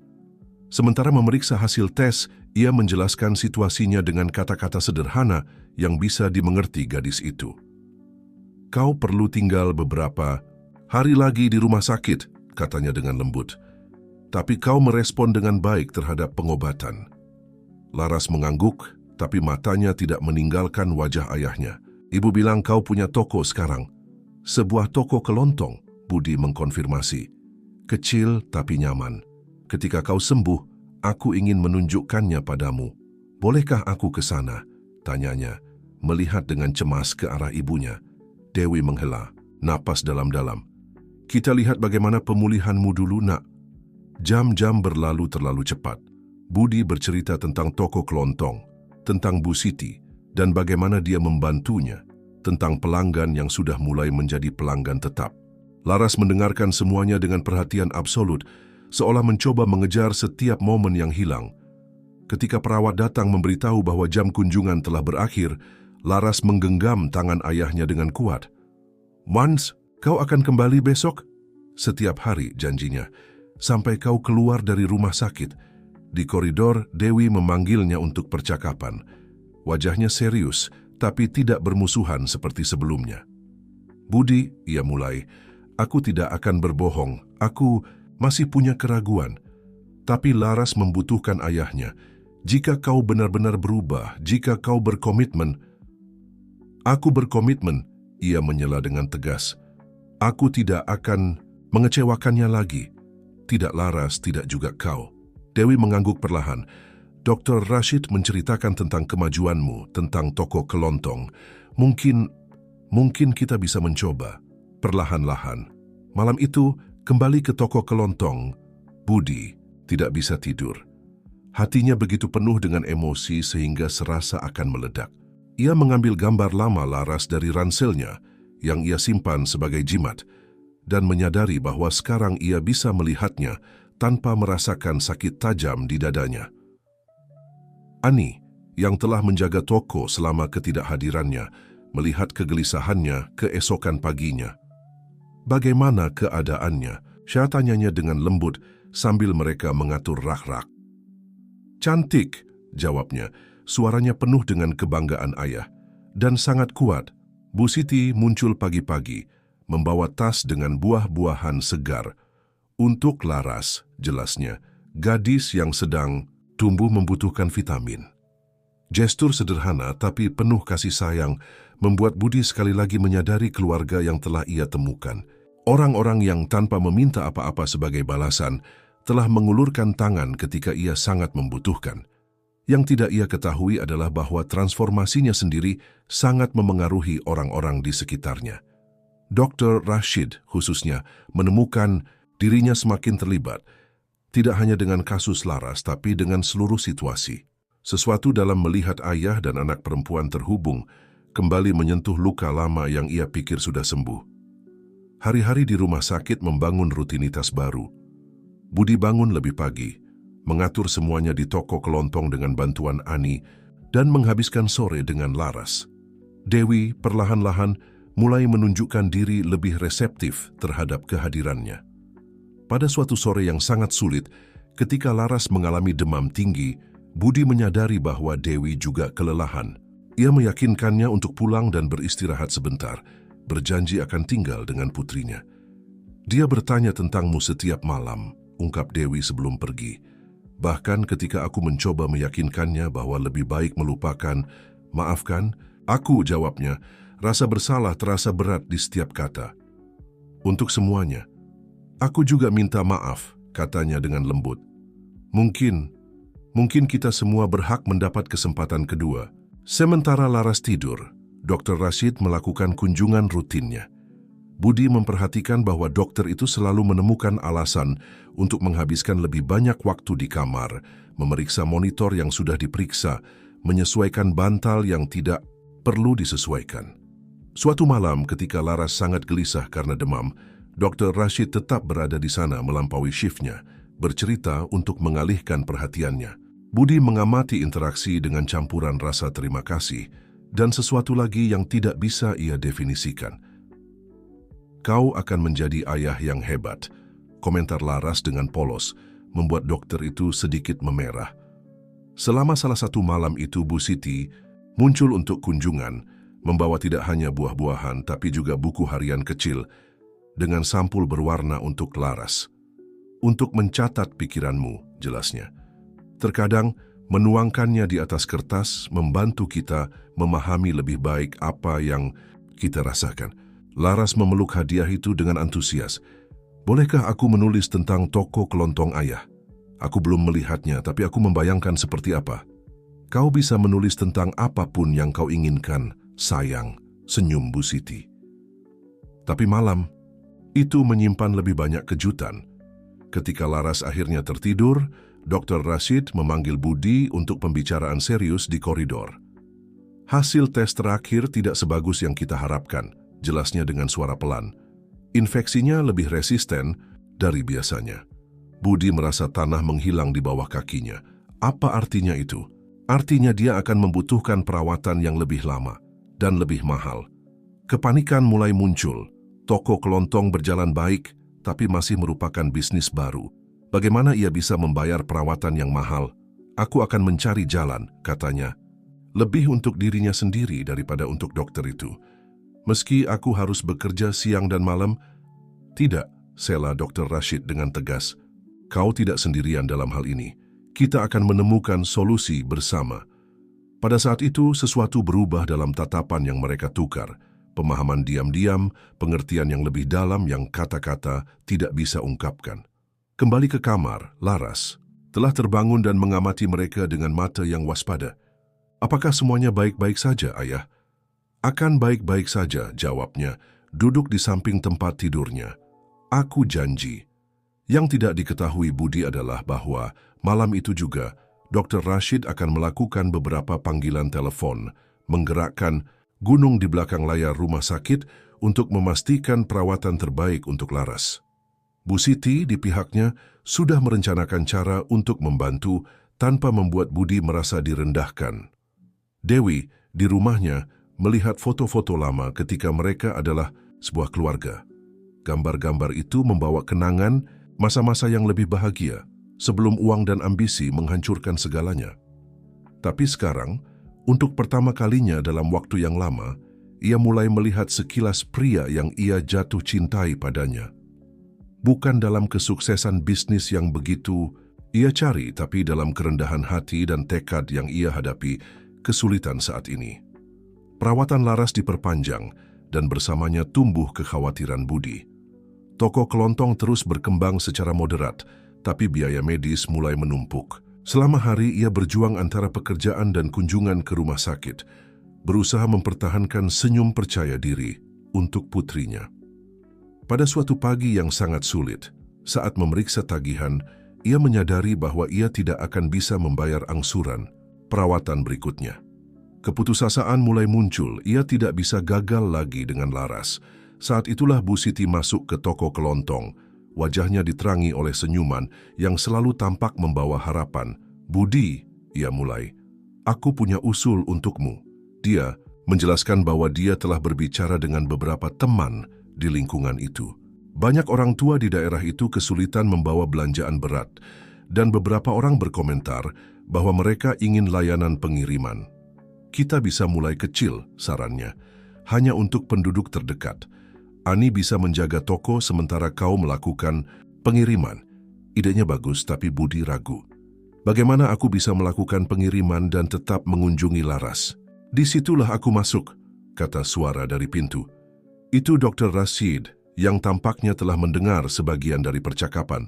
Sementara memeriksa hasil tes, ia menjelaskan situasinya dengan kata-kata sederhana yang bisa dimengerti gadis itu. "Kau perlu tinggal beberapa hari lagi di rumah sakit," katanya dengan lembut. "Tapi kau merespon dengan baik terhadap pengobatan." Laras mengangguk, tapi matanya tidak meninggalkan wajah ayahnya. "Ibu bilang kau punya toko sekarang." "Sebuah toko kelontong," Budi mengkonfirmasi. "Kecil tapi nyaman. Ketika kau sembuh, aku ingin menunjukkannya padamu. Bolehkah aku ke sana?" tanyanya, melihat dengan cemas ke arah ibunya. Dewi menghela napas dalam-dalam. "Kita lihat bagaimana pemulihanmu dulu, Nak." Jam-jam berlalu terlalu cepat. Budi bercerita tentang toko kelontong, tentang Bu Siti, dan bagaimana dia membantunya, tentang pelanggan yang sudah mulai menjadi pelanggan tetap. Laras mendengarkan semuanya dengan perhatian absolut, seolah mencoba mengejar setiap momen yang hilang. Ketika perawat datang memberitahu bahwa jam kunjungan telah berakhir, Laras menggenggam tangan ayahnya dengan kuat. "Mans, kau akan kembali besok?" "Setiap hari," janjinya, "sampai kau keluar dari rumah sakit." Di koridor, Dewi memanggilnya untuk percakapan. Wajahnya serius, tapi tidak bermusuhan seperti sebelumnya. "Budi," ia mulai, "aku tidak akan berbohong. Aku masih punya keraguan. Tapi Laras membutuhkan ayahnya. Jika kau benar-benar berubah, jika kau berkomitmen..." "Aku berkomitmen," ia menyela dengan tegas. "Aku tidak akan mengecewakannya lagi. Tidak Laras, tidak juga kau." Dewi mengangguk perlahan. "Dr. Rashid menceritakan tentang kemajuanmu, tentang toko kelontong. Mungkin kita bisa mencoba, perlahan-lahan." Malam itu, kembali ke toko kelontong, Budi tidak bisa tidur. Hatinya begitu penuh dengan emosi sehingga serasa akan meledak. Ia mengambil gambar lama Laras dari ranselnya yang ia simpan sebagai jimat dan menyadari bahwa sekarang ia bisa melihatnya tanpa merasakan sakit tajam di dadanya. Ani, yang telah menjaga toko selama ketidakhadirannya, melihat kegelisahannya keesokan paginya. Bagaimana keadaannya? Syah tanyanya dengan lembut sambil mereka mengatur rak-rak. Cantik, jawabnya. Suaranya penuh dengan kebanggaan ayah. Dan sangat kuat. Bu Siti muncul pagi-pagi, membawa tas dengan buah-buahan segar. Untuk Laras, jelasnya, gadis yang sedang tumbuh membutuhkan vitamin. Gestur sederhana tapi penuh kasih sayang membuat Budi sekali lagi menyadari keluarga yang telah ia temukan. Orang-orang yang tanpa meminta apa-apa sebagai balasan telah mengulurkan tangan ketika ia sangat membutuhkan. Yang tidak ia ketahui adalah bahwa transformasinya sendiri sangat memengaruhi orang-orang di sekitarnya. Dr. Rashid khususnya menemukan dirinya semakin terlibat, tidak hanya dengan kasus Laras tapi dengan seluruh situasi. Sesuatu dalam melihat ayah dan anak perempuan terhubung kembali menyentuh luka lama yang ia pikir sudah sembuh. Hari-hari di rumah sakit membangun rutinitas baru. Budi bangun lebih pagi, mengatur semuanya di toko kelontong dengan bantuan Ani, dan menghabiskan sore dengan Laras. Dewi perlahan-lahan mulai menunjukkan diri lebih reseptif terhadap kehadirannya. Pada suatu sore yang sangat sulit, ketika Laras mengalami demam tinggi, Budi menyadari bahwa Dewi juga kelelahan. Ia meyakinkannya untuk pulang dan beristirahat sebentar, berjanji akan tinggal dengan putrinya. Dia bertanya tentangmu setiap malam, ungkap Dewi sebelum pergi. Bahkan ketika aku mencoba meyakinkannya bahwa lebih baik melupakan, maafkan, aku, jawabnya, rasa bersalah terasa berat di setiap kata. Untuk semuanya, aku juga minta maaf, katanya dengan lembut. Mungkin kita semua berhak mendapat kesempatan kedua. Sementara Laras tidur, Dr. Rashid melakukan kunjungan rutinnya. Budi memperhatikan bahwa dokter itu selalu menemukan alasan untuk menghabiskan lebih banyak waktu di kamar, memeriksa monitor yang sudah diperiksa, menyesuaikan bantal yang tidak perlu disesuaikan. Suatu malam ketika Laras sangat gelisah karena demam, Dr. Rashid tetap berada di sana melampaui shiftnya, bercerita untuk mengalihkan perhatiannya. Budi mengamati interaksi dengan campuran rasa terima kasih dan sesuatu lagi yang tidak bisa ia definisikan. Kau akan menjadi ayah yang hebat, komentar Laras dengan polos, membuat dokter itu sedikit memerah. Selama salah satu malam itu Bu Siti muncul untuk kunjungan, membawa tidak hanya buah-buahan tapi juga buku harian kecil dengan sampul berwarna untuk Laras. Untuk mencatat pikiranmu, jelasnya. Terkadang, menuangkannya di atas kertas membantu kita memahami lebih baik apa yang kita rasakan. Laras memeluk hadiah itu dengan antusias. Bolehkah aku menulis tentang toko kelontong ayah? Aku belum melihatnya, tapi aku membayangkan seperti apa. Kau bisa menulis tentang apapun yang kau inginkan, sayang, senyum Bu Siti. Tapi malam, itu menyimpan lebih banyak kejutan. Ketika Laras akhirnya tertidur, Dr. Rashid memanggil Budi untuk pembicaraan serius di koridor. Hasil tes terakhir tidak sebagus yang kita harapkan, jelasnya dengan suara pelan. Infeksinya lebih resisten dari biasanya. Budi merasa tanah menghilang di bawah kakinya. Apa artinya itu? Artinya dia akan membutuhkan perawatan yang lebih lama dan lebih mahal. Kepanikan mulai muncul. Toko kelontong berjalan baik, tapi masih merupakan bisnis baru. Bagaimana ia bisa membayar perawatan yang mahal? Aku akan mencari jalan, katanya. Lebih untuk dirinya sendiri daripada untuk dokter itu. Meski aku harus bekerja siang dan malam, tidak, sela Dr. Rashid dengan tegas. Kau tidak sendirian dalam hal ini. Kita akan menemukan solusi bersama. Pada saat itu, sesuatu berubah dalam tatapan yang mereka tukar. Pemahaman diam-diam, pengertian yang lebih dalam yang kata-kata tidak bisa ungkapkan. Kembali ke kamar, Laras telah terbangun dan mengamati mereka dengan mata yang waspada. Apakah semuanya baik-baik saja, Ayah? Akan baik-baik saja, jawabnya, duduk di samping tempat tidurnya. Aku janji. Yang tidak diketahui Budi adalah bahwa malam itu juga Dr. Rashid akan melakukan beberapa panggilan telepon, menggerakkan gunung di belakang layar rumah sakit untuk memastikan perawatan terbaik untuk Laras. Bu Siti di pihaknya sudah merencanakan cara untuk membantu tanpa membuat Budi merasa direndahkan. Dewi di rumahnya melihat foto-foto lama ketika mereka adalah sebuah keluarga. Gambar-gambar itu membawa kenangan masa-masa yang lebih bahagia sebelum uang dan ambisi menghancurkan segalanya. Tapi sekarang, untuk pertama kalinya dalam waktu yang lama, ia mulai melihat sekilas pria yang ia jatuh cintai padanya. Bukan dalam kesuksesan bisnis yang begitu ia cari, tapi dalam kerendahan hati dan tekad yang ia hadapi kesulitan saat ini. Perawatan Laras diperpanjang dan bersamanya tumbuh kekhawatiran Budi. Toko kelontong terus berkembang secara moderat, tapi biaya medis mulai menumpuk. Selama hari ia berjuang antara pekerjaan dan kunjungan ke rumah sakit, berusaha mempertahankan senyum percaya diri untuk putrinya. Pada suatu pagi yang sangat sulit, saat memeriksa tagihan, ia menyadari bahwa ia tidak akan bisa membayar angsuran perawatan berikutnya. Keputusasaan mulai muncul, ia tidak bisa gagal lagi dengan Laras. Saat itulah Bu Siti masuk ke toko kelontong. Wajahnya diterangi oleh senyuman yang selalu tampak membawa harapan. "Budi," ia mulai, "aku punya usul untukmu." Dia menjelaskan bahwa dia telah berbicara dengan beberapa teman di lingkungan itu. Banyak orang tua di daerah itu kesulitan membawa belanjaan berat, dan beberapa orang berkomentar bahwa mereka ingin layanan pengiriman. "Kita bisa mulai kecil," sarannya, "hanya untuk penduduk terdekat. Ani bisa menjaga toko sementara kau melakukan pengiriman." Idenya bagus, tapi Budi ragu. "Bagaimana aku bisa melakukan pengiriman dan tetap mengunjungi Laras?" "Disitulah aku masuk," kata suara dari pintu. Itu Dr. Rashid yang tampaknya telah mendengar sebagian dari percakapan.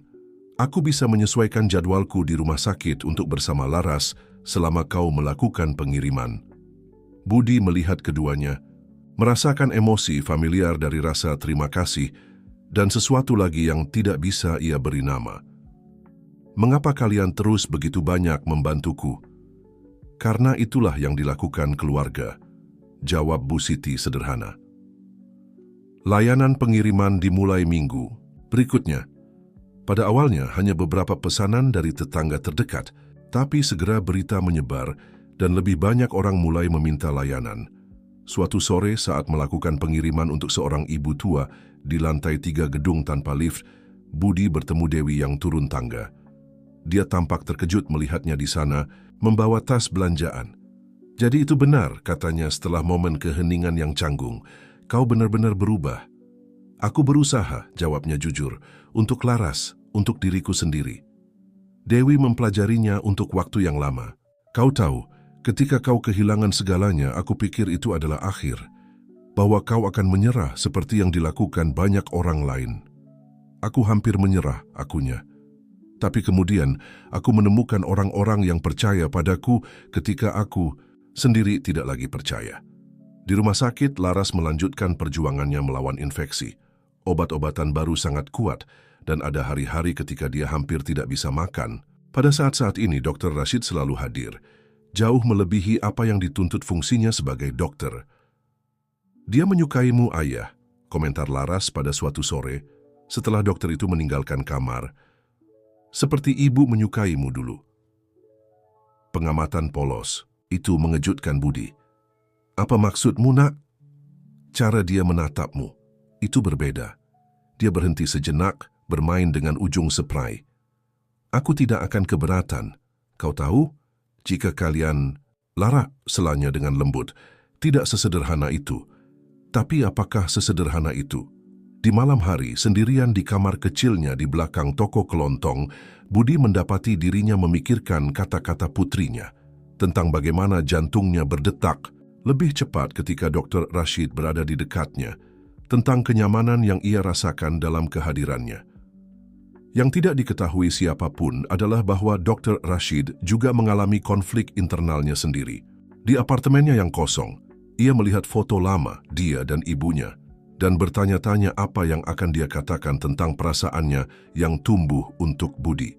"Aku bisa menyesuaikan jadwalku di rumah sakit untuk bersama Laras selama kau melakukan pengiriman." Budi melihat keduanya, merasakan emosi familiar dari rasa terima kasih dan sesuatu lagi yang tidak bisa ia beri nama. "Mengapa kalian terus begitu banyak membantuku?" "Karena itulah yang dilakukan keluarga," jawab Bu Siti sederhana. Layanan pengiriman dimulai minggu berikutnya. Pada awalnya hanya beberapa pesanan dari tetangga terdekat, tapi segera berita menyebar dan lebih banyak orang mulai meminta layanan. Suatu sore saat melakukan pengiriman untuk seorang ibu tua di lantai 3 gedung tanpa lift, Budi bertemu Dewi yang turun tangga. Dia tampak terkejut melihatnya di sana, membawa tas belanjaan. "Jadi itu benar," katanya setelah momen keheningan yang canggung. "Kau benar-benar berubah." "Aku berusaha," jawabnya jujur, "untuk Laras, untuk diriku sendiri." Dewi mempelajarinya untuk waktu yang lama. "Kau tahu, ketika kau kehilangan segalanya, aku pikir itu adalah akhir, bahwa kau akan menyerah seperti yang dilakukan banyak orang lain. Aku hampir menyerah," akunya. "Tapi kemudian aku menemukan orang-orang yang percaya padaku ketika aku sendiri tidak lagi percaya." Di rumah sakit, Laras melanjutkan perjuangannya melawan infeksi. Obat-obatan baru sangat kuat, dan ada hari-hari ketika dia hampir tidak bisa makan. Pada saat-saat ini, Dr. Rashid selalu hadir, jauh melebihi apa yang dituntut fungsinya sebagai dokter. "Dia menyukaimu, Ayah," komentar Laras pada suatu sore setelah dokter itu meninggalkan kamar. "Seperti ibu menyukaimu dulu." Pengamatan polos itu mengejutkan Budi. "Apa maksudmu, Nak?" "Cara dia menatapmu itu berbeda." Dia berhenti sejenak, bermain dengan ujung spray. "Aku tidak akan keberatan. Kau tahu, jika kalian..." "Lara," selanya dengan lembut, "tidak sesederhana itu." "Tapi apakah sesederhana itu?" Di malam hari, sendirian di kamar kecilnya di belakang toko kelontong, Budi mendapati dirinya memikirkan kata-kata putrinya tentang bagaimana jantungnya berdetak lebih cepat ketika Dr. Rashid berada di dekatnya, tentang kenyamanan yang ia rasakan dalam kehadirannya. Yang tidak diketahui siapapun adalah bahwa Dr. Rashid juga mengalami konflik internalnya sendiri. Di apartemennya yang kosong, ia melihat foto lama dia dan ibunya dan bertanya-tanya apa yang akan dia katakan tentang perasaannya yang tumbuh untuk Budi.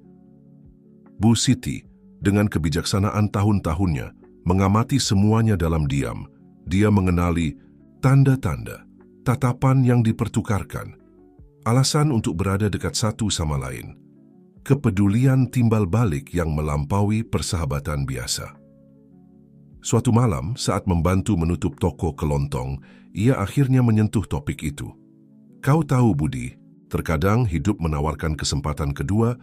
Bu Siti Dengan kebijaksanaan tahun-tahunnya, mengamati semuanya dalam diam, dia mengenali tanda-tanda, tatapan yang dipertukarkan, alasan untuk berada dekat satu sama lain, kepedulian timbal balik yang melampaui persahabatan biasa. Suatu malam, saat membantu menutup toko kelontong, ia akhirnya menyentuh topik itu. Kau tahu, Budi, terkadang hidup menawarkan kesempatan kedua,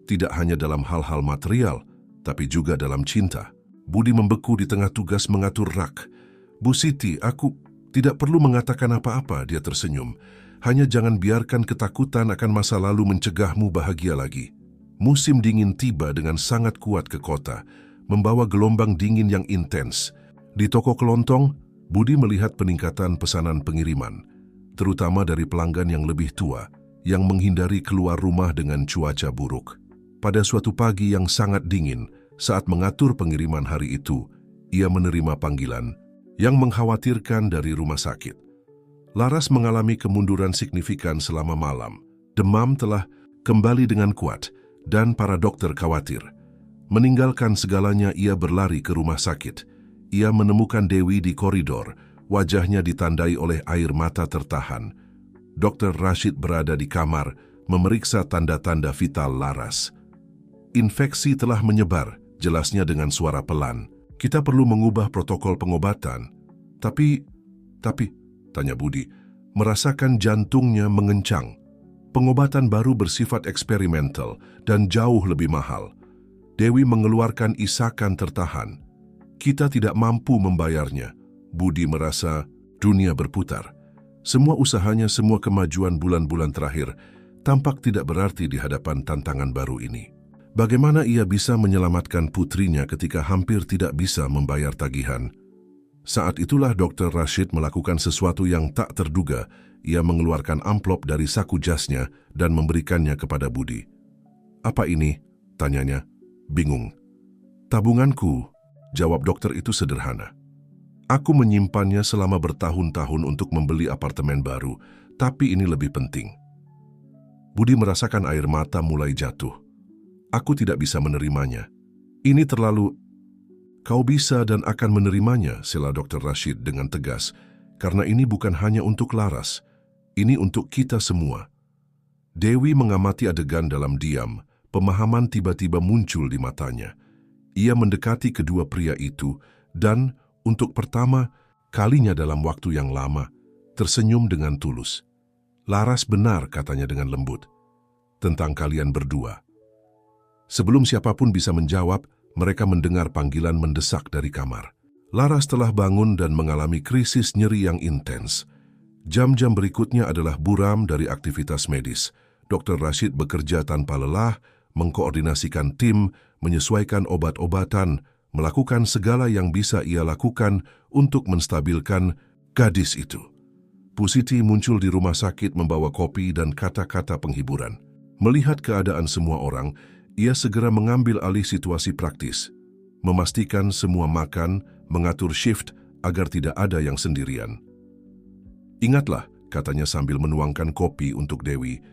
tidak hanya dalam hal-hal material, tapi juga dalam cinta. Budi membeku di tengah tugas mengatur rak. Bu Siti, aku tidak perlu mengatakan apa-apa, dia tersenyum. Hanya jangan biarkan ketakutan akan masa lalu mencegahmu bahagia lagi. Musim dingin tiba dengan sangat kuat ke kota, membawa gelombang dingin yang intens. Di toko kelontong, Budi melihat peningkatan pesanan pengiriman, terutama dari pelanggan yang lebih tua, yang menghindari keluar rumah dengan cuaca buruk. Pada suatu pagi yang sangat dingin, saat mengatur pengiriman hari itu, ia menerima panggilan yang mengkhawatirkan dari rumah sakit. Laras mengalami kemunduran signifikan selama malam. Demam telah kembali dengan kuat dan para dokter khawatir. Meninggalkan segalanya, ia berlari ke rumah sakit. Ia menemukan Dewi di koridor, wajahnya ditandai oleh air mata tertahan. Dr. Rashid berada di kamar, memeriksa tanda-tanda vital Laras. Infeksi telah menyebar, jelasnya dengan suara pelan. Kita perlu mengubah protokol pengobatan. Tapi, tanya Budi, merasakan jantungnya mengencang. Pengobatan baru bersifat eksperimental dan jauh lebih mahal. Dewi mengeluarkan isakan tertahan. Kita tidak mampu membayarnya. Budi merasa dunia berputar. Semua usahanya, semua kemajuan bulan-bulan terakhir tampak tidak berarti di hadapan tantangan baru ini. Bagaimana ia bisa menyelamatkan putrinya ketika hampir tidak bisa membayar tagihan? Saat itulah Dr. Rashid melakukan sesuatu yang tak terduga. Ia mengeluarkan amplop dari saku jasnya dan memberikannya kepada Budi. Apa ini? Tanyanya. Bingung. Tabunganku, jawab dokter itu sederhana. Aku menyimpannya selama bertahun-tahun untuk membeli apartemen baru, tapi ini lebih penting. Budi merasakan air mata mulai jatuh. Aku tidak bisa menerimanya. Ini terlalu... Kau bisa dan akan menerimanya, sela Dr. Rashid dengan tegas, karena ini bukan hanya untuk Laras, ini untuk kita semua. Dewi mengamati adegan dalam diam, pemahaman tiba-tiba muncul di matanya. Ia mendekati kedua pria itu dan, untuk pertama kalinya dalam waktu yang lama, tersenyum dengan tulus. Laras benar, katanya dengan lembut, tentang kalian berdua. Sebelum siapapun bisa menjawab, mereka mendengar panggilan mendesak dari kamar. Laras telah bangun dan mengalami krisis nyeri yang intens. Jam-jam berikutnya adalah buram dari aktivitas medis. Dr. Rashid bekerja tanpa lelah, mengkoordinasikan tim, menyesuaikan obat-obatan, melakukan segala yang bisa ia lakukan untuk menstabilkan gadis itu. Bu Siti muncul di rumah sakit membawa kopi dan kata-kata penghiburan. Melihat keadaan semua orang, ia segera mengambil alih situasi praktis, memastikan semua makan, mengatur shift agar tidak ada yang sendirian. Ingatlah, katanya sambil menuangkan kopi untuk Dewi,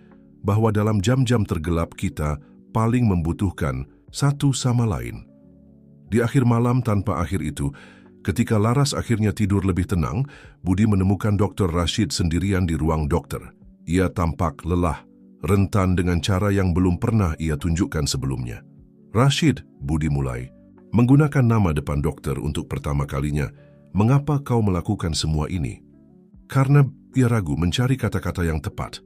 bahwa dalam jam-jam tergelap kita paling membutuhkan satu sama lain. Di akhir malam tanpa akhir itu, ketika Laras akhirnya tidur lebih tenang, Budi menemukan Dr. Rashid sendirian di ruang dokter. Ia tampak lelah, rentan dengan cara yang belum pernah ia tunjukkan sebelumnya. Rashid, Budi mulai, menggunakan nama depan dokter untuk pertama kalinya. Mengapa kau melakukan semua ini? Karena ia ragu mencari kata-kata yang tepat.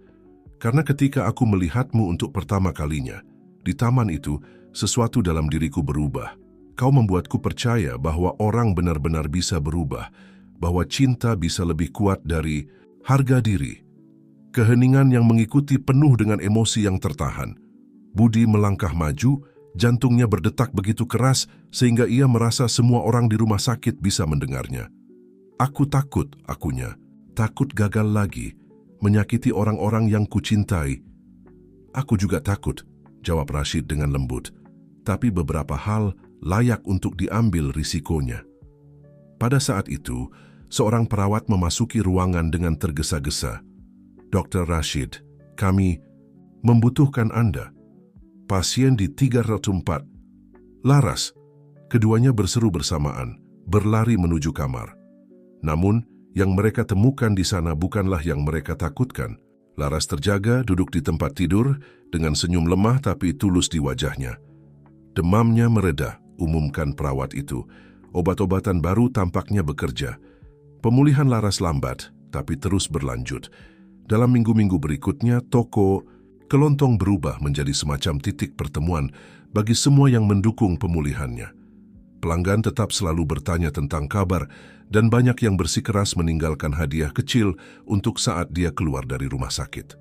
Karena ketika aku melihatmu untuk pertama kalinya, di taman itu, sesuatu dalam diriku berubah. Kau membuatku percaya bahwa orang benar-benar bisa berubah, bahwa cinta bisa lebih kuat dari harga diri. Keheningan yang mengikuti penuh dengan emosi yang tertahan. Budi melangkah maju, jantungnya berdetak begitu keras sehingga ia merasa semua orang di rumah sakit bisa mendengarnya. Aku takut, akunya. Takut gagal lagi, menyakiti orang-orang yang kucintai. Aku juga takut, jawab Rashid dengan lembut. Tapi beberapa hal layak untuk diambil risikonya. Pada saat itu, seorang perawat memasuki ruangan dengan tergesa-gesa. Dr. Rashid, kami membutuhkan Anda. Pasien di 304. Laras. Keduanya berseru bersamaan, berlari menuju kamar. Namun, yang mereka temukan di sana bukanlah yang mereka takutkan. Laras terjaga duduk di tempat tidur dengan senyum lemah tapi tulus di wajahnya. Demamnya mereda, umumkan perawat itu. Obat-obatan baru tampaknya bekerja. Pemulihan Laras lambat, tapi terus berlanjut. Dalam minggu-minggu berikutnya, toko kelontong berubah menjadi semacam titik pertemuan bagi semua yang mendukung pemulihannya. Pelanggan tetap selalu bertanya tentang kabar dan banyak yang bersikeras meninggalkan hadiah kecil untuk saat dia keluar dari rumah sakit.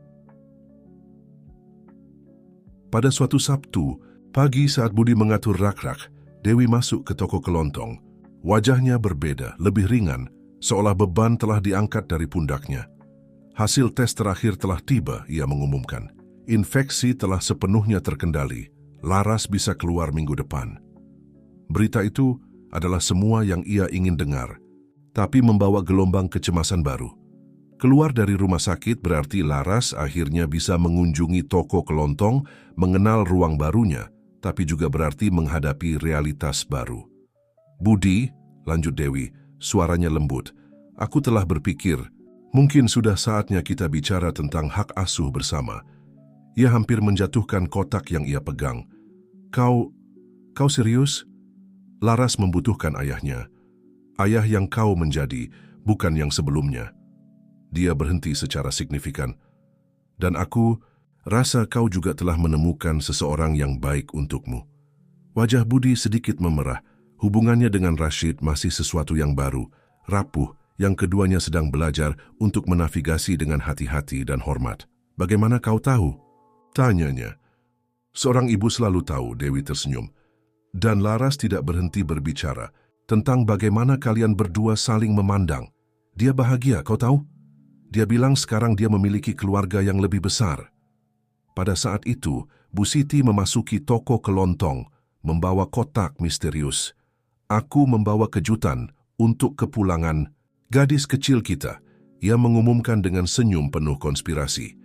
Pada suatu Sabtu, pagi saat Budi mengatur rak-rak, Dewi masuk ke toko kelontong. Wajahnya berbeda, lebih ringan, seolah beban telah diangkat dari pundaknya. Hasil tes terakhir telah tiba, ia mengumumkan. Infeksi telah sepenuhnya terkendali. Laras bisa keluar minggu depan. Berita itu adalah semua yang ia ingin dengar, tapi membawa gelombang kecemasan baru. Keluar dari rumah sakit berarti Laras akhirnya bisa mengunjungi toko kelontong, mengenal ruang barunya, tapi juga berarti menghadapi realitas baru. Budi, lanjut Dewi, suaranya lembut. Aku telah berpikir, mungkin sudah saatnya kita bicara tentang hak asuh bersama. Ia hampir menjatuhkan kotak yang ia pegang. Kau serius? Laras membutuhkan ayahnya. Ayah yang kau menjadi, bukan yang sebelumnya. Dia berhenti secara signifikan. Dan aku rasa kau juga telah menemukan seseorang yang baik untukmu. Wajah Budi sedikit memerah. Hubungannya dengan Rashid masih sesuatu yang baru, rapuh, yang keduanya sedang belajar untuk menavigasi dengan hati-hati dan hormat. Bagaimana kau tahu? Tanyanya. Seorang ibu selalu tahu, Dewi tersenyum. Dan Laras tidak berhenti berbicara tentang bagaimana kalian berdua saling memandang. Dia bahagia, kau tahu? Dia bilang sekarang dia memiliki keluarga yang lebih besar. Pada saat itu, Bu Siti memasuki toko kelontong, membawa kotak misterius. Aku membawa kejutan untuk kepulangan gadis kecil kita. Ia mengumumkan dengan senyum penuh konspirasi.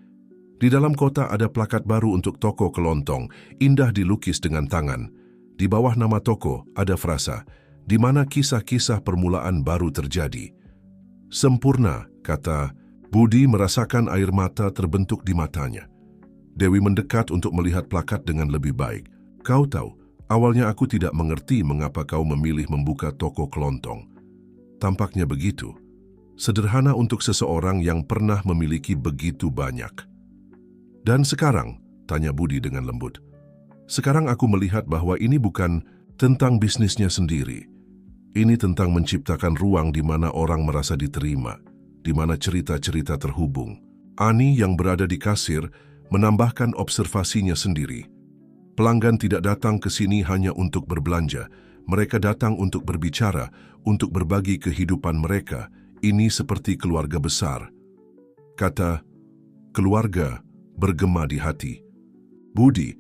Di dalam kotak ada plakat baru untuk toko kelontong, indah dilukis dengan tangan. Di bawah nama toko ada frasa, di mana kisah-kisah permulaan baru terjadi. Sempurna, kata Budi merasakan air mata terbentuk di matanya. Dewi mendekat untuk melihat plakat dengan lebih baik. Kau tahu, awalnya aku tidak mengerti mengapa kau memilih membuka toko kelontong. Tampaknya begitu. Sederhana untuk seseorang yang pernah memiliki begitu banyak. Dan sekarang, tanya Budi dengan lembut. Sekarang aku melihat bahwa ini bukan tentang bisnisnya sendiri. Ini tentang menciptakan ruang di mana orang merasa diterima, di mana cerita-cerita terhubung. Ani yang berada di kasir menambahkan observasinya sendiri. Pelanggan tidak datang ke sini hanya untuk berbelanja. Mereka datang untuk berbicara, untuk berbagi kehidupan mereka. Ini seperti keluarga besar. Kata keluarga bergema di hati. Budi,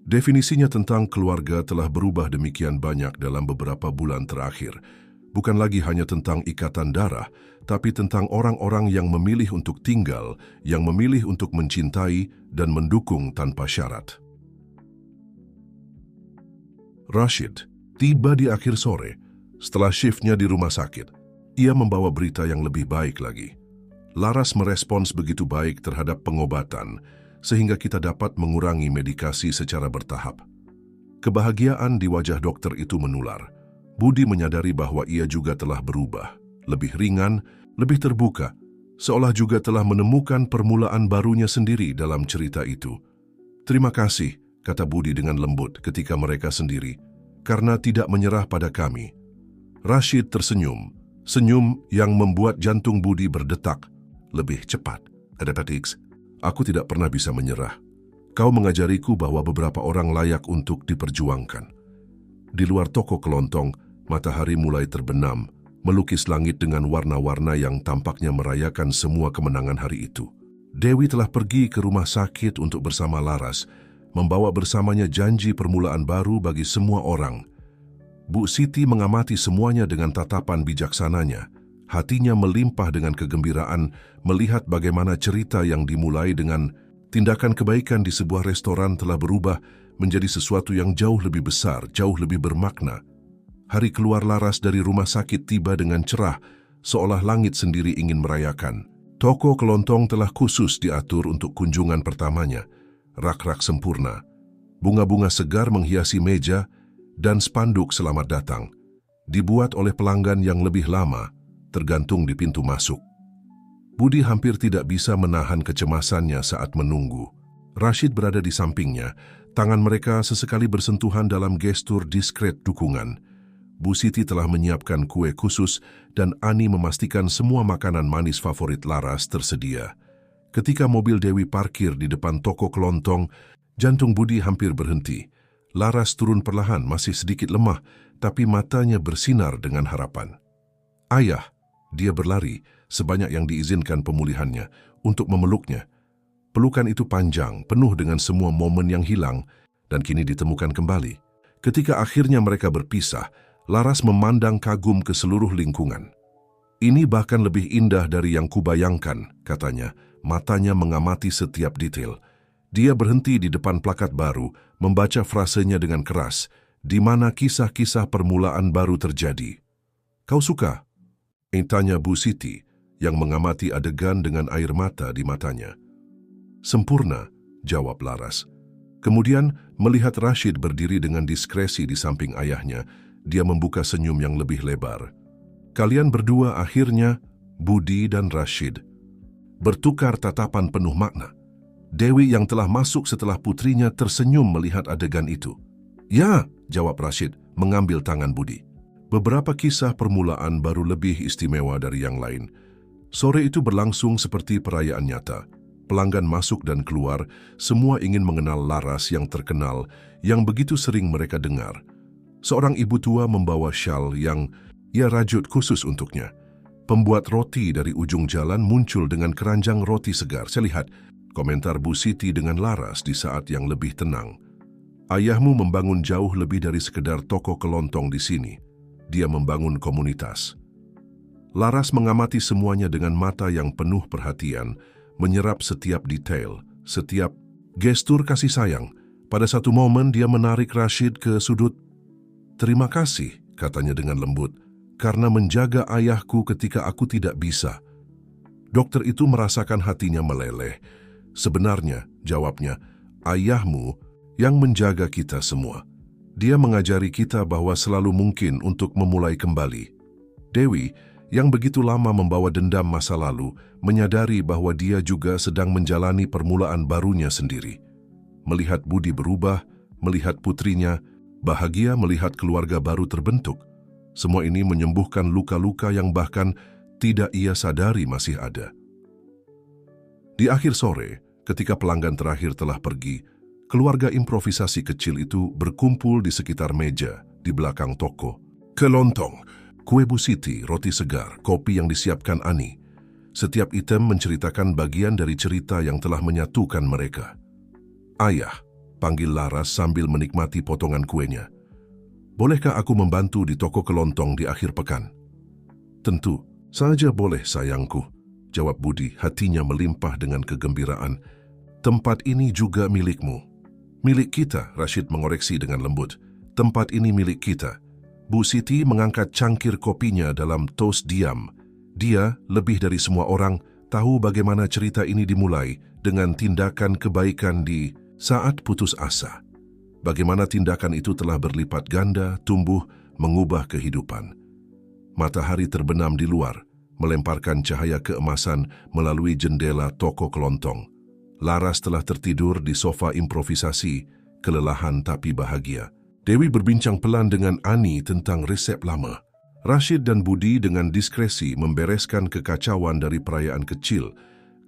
definisinya tentang keluarga telah berubah demikian banyak dalam beberapa bulan terakhir. Bukan lagi hanya tentang ikatan darah, tapi tentang orang-orang yang memilih untuk tinggal, yang memilih untuk mencintai dan mendukung tanpa syarat. Rashid tiba di akhir sore, setelah shiftnya di rumah sakit. Ia membawa berita yang lebih baik lagi. Laras merespons begitu baik terhadap pengobatan, sehingga kita dapat mengurangi medikasi secara bertahap. Kebahagiaan di wajah dokter itu menular. Budi menyadari bahwa ia juga telah berubah, lebih ringan, lebih terbuka, seolah juga telah menemukan permulaan barunya sendiri dalam cerita itu. Terima kasih, kata Budi dengan lembut ketika mereka sendiri, karena tidak menyerah pada kami. Rashid tersenyum, senyum yang membuat jantung Budi berdetak lebih cepat. Adapatix. Aku tidak pernah bisa menyerah. Kau mengajariku bahwa beberapa orang layak untuk diperjuangkan. Di luar toko kelontong, matahari mulai terbenam, melukis langit dengan warna-warna yang tampaknya merayakan semua kemenangan hari itu. Dewi telah pergi ke rumah sakit untuk bersama Laras, membawa bersamanya janji permulaan baru bagi semua orang. Bu Siti mengamati semuanya dengan tatapan bijaksananya. Hatinya melimpah dengan kegembiraan melihat bagaimana cerita yang dimulai dengan tindakan kebaikan di sebuah restoran telah berubah menjadi sesuatu yang jauh lebih besar, jauh lebih bermakna. Hari keluar Laras dari rumah sakit tiba dengan cerah, seolah langit sendiri ingin merayakan. Toko kelontong telah khusus diatur untuk kunjungan pertamanya. Rak-rak sempurna, bunga-bunga segar menghiasi meja, dan spanduk selamat datang. Dibuat oleh pelanggan yang lebih lama, tergantung di pintu masuk. Budi hampir tidak bisa menahan kecemasannya saat menunggu. Rashid berada di sampingnya, tangan mereka sesekali bersentuhan dalam gestur diskret dukungan. Bu Siti telah menyiapkan kue khusus dan Ani memastikan semua makanan manis favorit Laras tersedia. Ketika mobil Dewi parkir di depan toko kelontong, jantung Budi hampir berhenti. Laras turun perlahan, masih sedikit lemah, tapi matanya bersinar dengan harapan. "Ayah," dia berlari, sebanyak yang diizinkan pemulihannya, untuk memeluknya. Pelukan itu panjang, penuh dengan semua momen yang hilang, dan kini ditemukan kembali. Ketika akhirnya mereka berpisah, Laras memandang kagum ke seluruh lingkungan. "Ini bahkan lebih indah dari yang kubayangkan," katanya, matanya mengamati setiap detail. Dia berhenti di depan plakat baru, membaca frasenya dengan keras, di mana kisah-kisah permulaan baru terjadi. "Kau suka?" tanya Bu Siti, yang mengamati adegan dengan air mata di matanya. "Sempurna," jawab Laras. Kemudian, melihat Rashid berdiri dengan diskresi di samping ayahnya, dia membuka senyum yang lebih lebar. Kalian berdua akhirnya, Budi dan Rashid, bertukar tatapan penuh makna. Dewi yang telah masuk setelah putrinya tersenyum melihat adegan itu. "Ya," jawab Rashid, mengambil tangan Budi. Beberapa kisah permulaan baru lebih istimewa dari yang lain. Sore itu berlangsung seperti perayaan nyata. Pelanggan masuk dan keluar, semua ingin mengenal Laras yang terkenal, yang begitu sering mereka dengar. Seorang ibu tua membawa syal yang ia rajut khusus untuknya. Pembuat roti dari ujung jalan muncul dengan keranjang roti segar. "Saya lihat," komentar Bu Siti dengan Laras di saat yang lebih tenang. "Ayahmu membangun jauh lebih dari sekedar toko kelontong di sini. Dia membangun komunitas." Laras mengamati semuanya dengan mata yang penuh perhatian, menyerap setiap detail, setiap gestur kasih sayang. Pada satu momen dia menarik Rashid ke sudut. "Terima kasih," katanya dengan lembut, "karena menjaga ayahku ketika aku tidak bisa." Dokter itu merasakan hatinya meleleh. "Sebenarnya," jawabnya, "ayahmu yang menjaga kita semua. Dia mengajari kita bahwa selalu mungkin untuk memulai kembali." Dewi, yang begitu lama membawa dendam masa lalu, menyadari bahwa dia juga sedang menjalani permulaan barunya sendiri. Melihat Budi berubah, melihat putrinya, bahagia melihat keluarga baru terbentuk. Semua ini menyembuhkan luka-luka yang bahkan tidak ia sadari masih ada. Di akhir sore, ketika pelanggan terakhir telah pergi, keluarga improvisasi kecil itu berkumpul di sekitar meja di belakang toko. Kelontong, kue Bu Siti, roti segar, kopi yang disiapkan Ani. Setiap item menceritakan bagian dari cerita yang telah menyatukan mereka. "Ayah," panggil Laras sambil menikmati potongan kuenya. "Bolehkah aku membantu di toko kelontong di akhir pekan?" "Tentu saja boleh, sayangku," jawab Budi, hatinya melimpah dengan kegembiraan. "Tempat ini juga milikmu." "Milik kita," Rashid mengoreksi dengan lembut. "Tempat ini milik kita." Bu Siti mengangkat cangkir kopinya dalam tos diam. Dia, lebih dari semua orang, tahu bagaimana cerita ini dimulai dengan tindakan kebaikan di saat putus asa. Bagaimana tindakan itu telah berlipat ganda, tumbuh, mengubah kehidupan. Matahari terbenam di luar, melemparkan cahaya keemasan melalui jendela toko kelontong. Laras telah tertidur di sofa improvisasi, kelelahan tapi bahagia. Dewi berbincang pelan dengan Ani tentang resep lama. Rashid dan Budi dengan diskresi membereskan kekacauan dari perayaan kecil,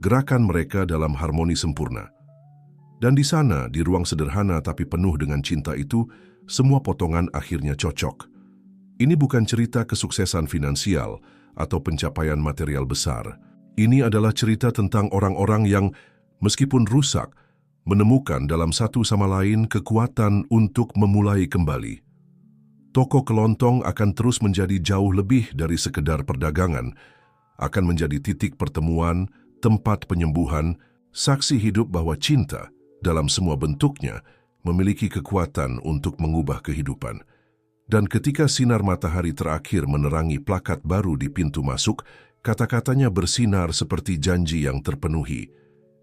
gerakan mereka dalam harmoni sempurna. Dan di sana, di ruang sederhana tapi penuh dengan cinta itu, semua potongan akhirnya cocok. Ini bukan cerita kesuksesan finansial atau pencapaian material besar. Ini adalah cerita tentang orang-orang yang, meskipun rusak, menemukan dalam satu sama lain kekuatan untuk memulai kembali. Toko kelontong akan terus menjadi jauh lebih dari sekedar perdagangan, akan menjadi titik pertemuan, tempat penyembuhan, saksi hidup bahwa cinta, dalam semua bentuknya, memiliki kekuatan untuk mengubah kehidupan. Dan ketika sinar matahari terakhir menerangi plakat baru di pintu masuk, kata-katanya bersinar seperti janji yang terpenuhi,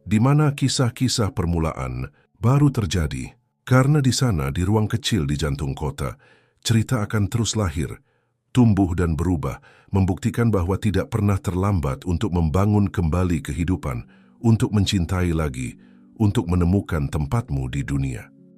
di mana kisah-kisah permulaan baru terjadi. Karena di sana, di ruang kecil di jantung kota, cerita akan terus lahir, tumbuh dan berubah, membuktikan bahwa tidak pernah terlambat untuk membangun kembali kehidupan, untuk mencintai lagi, untuk menemukan tempatmu di dunia.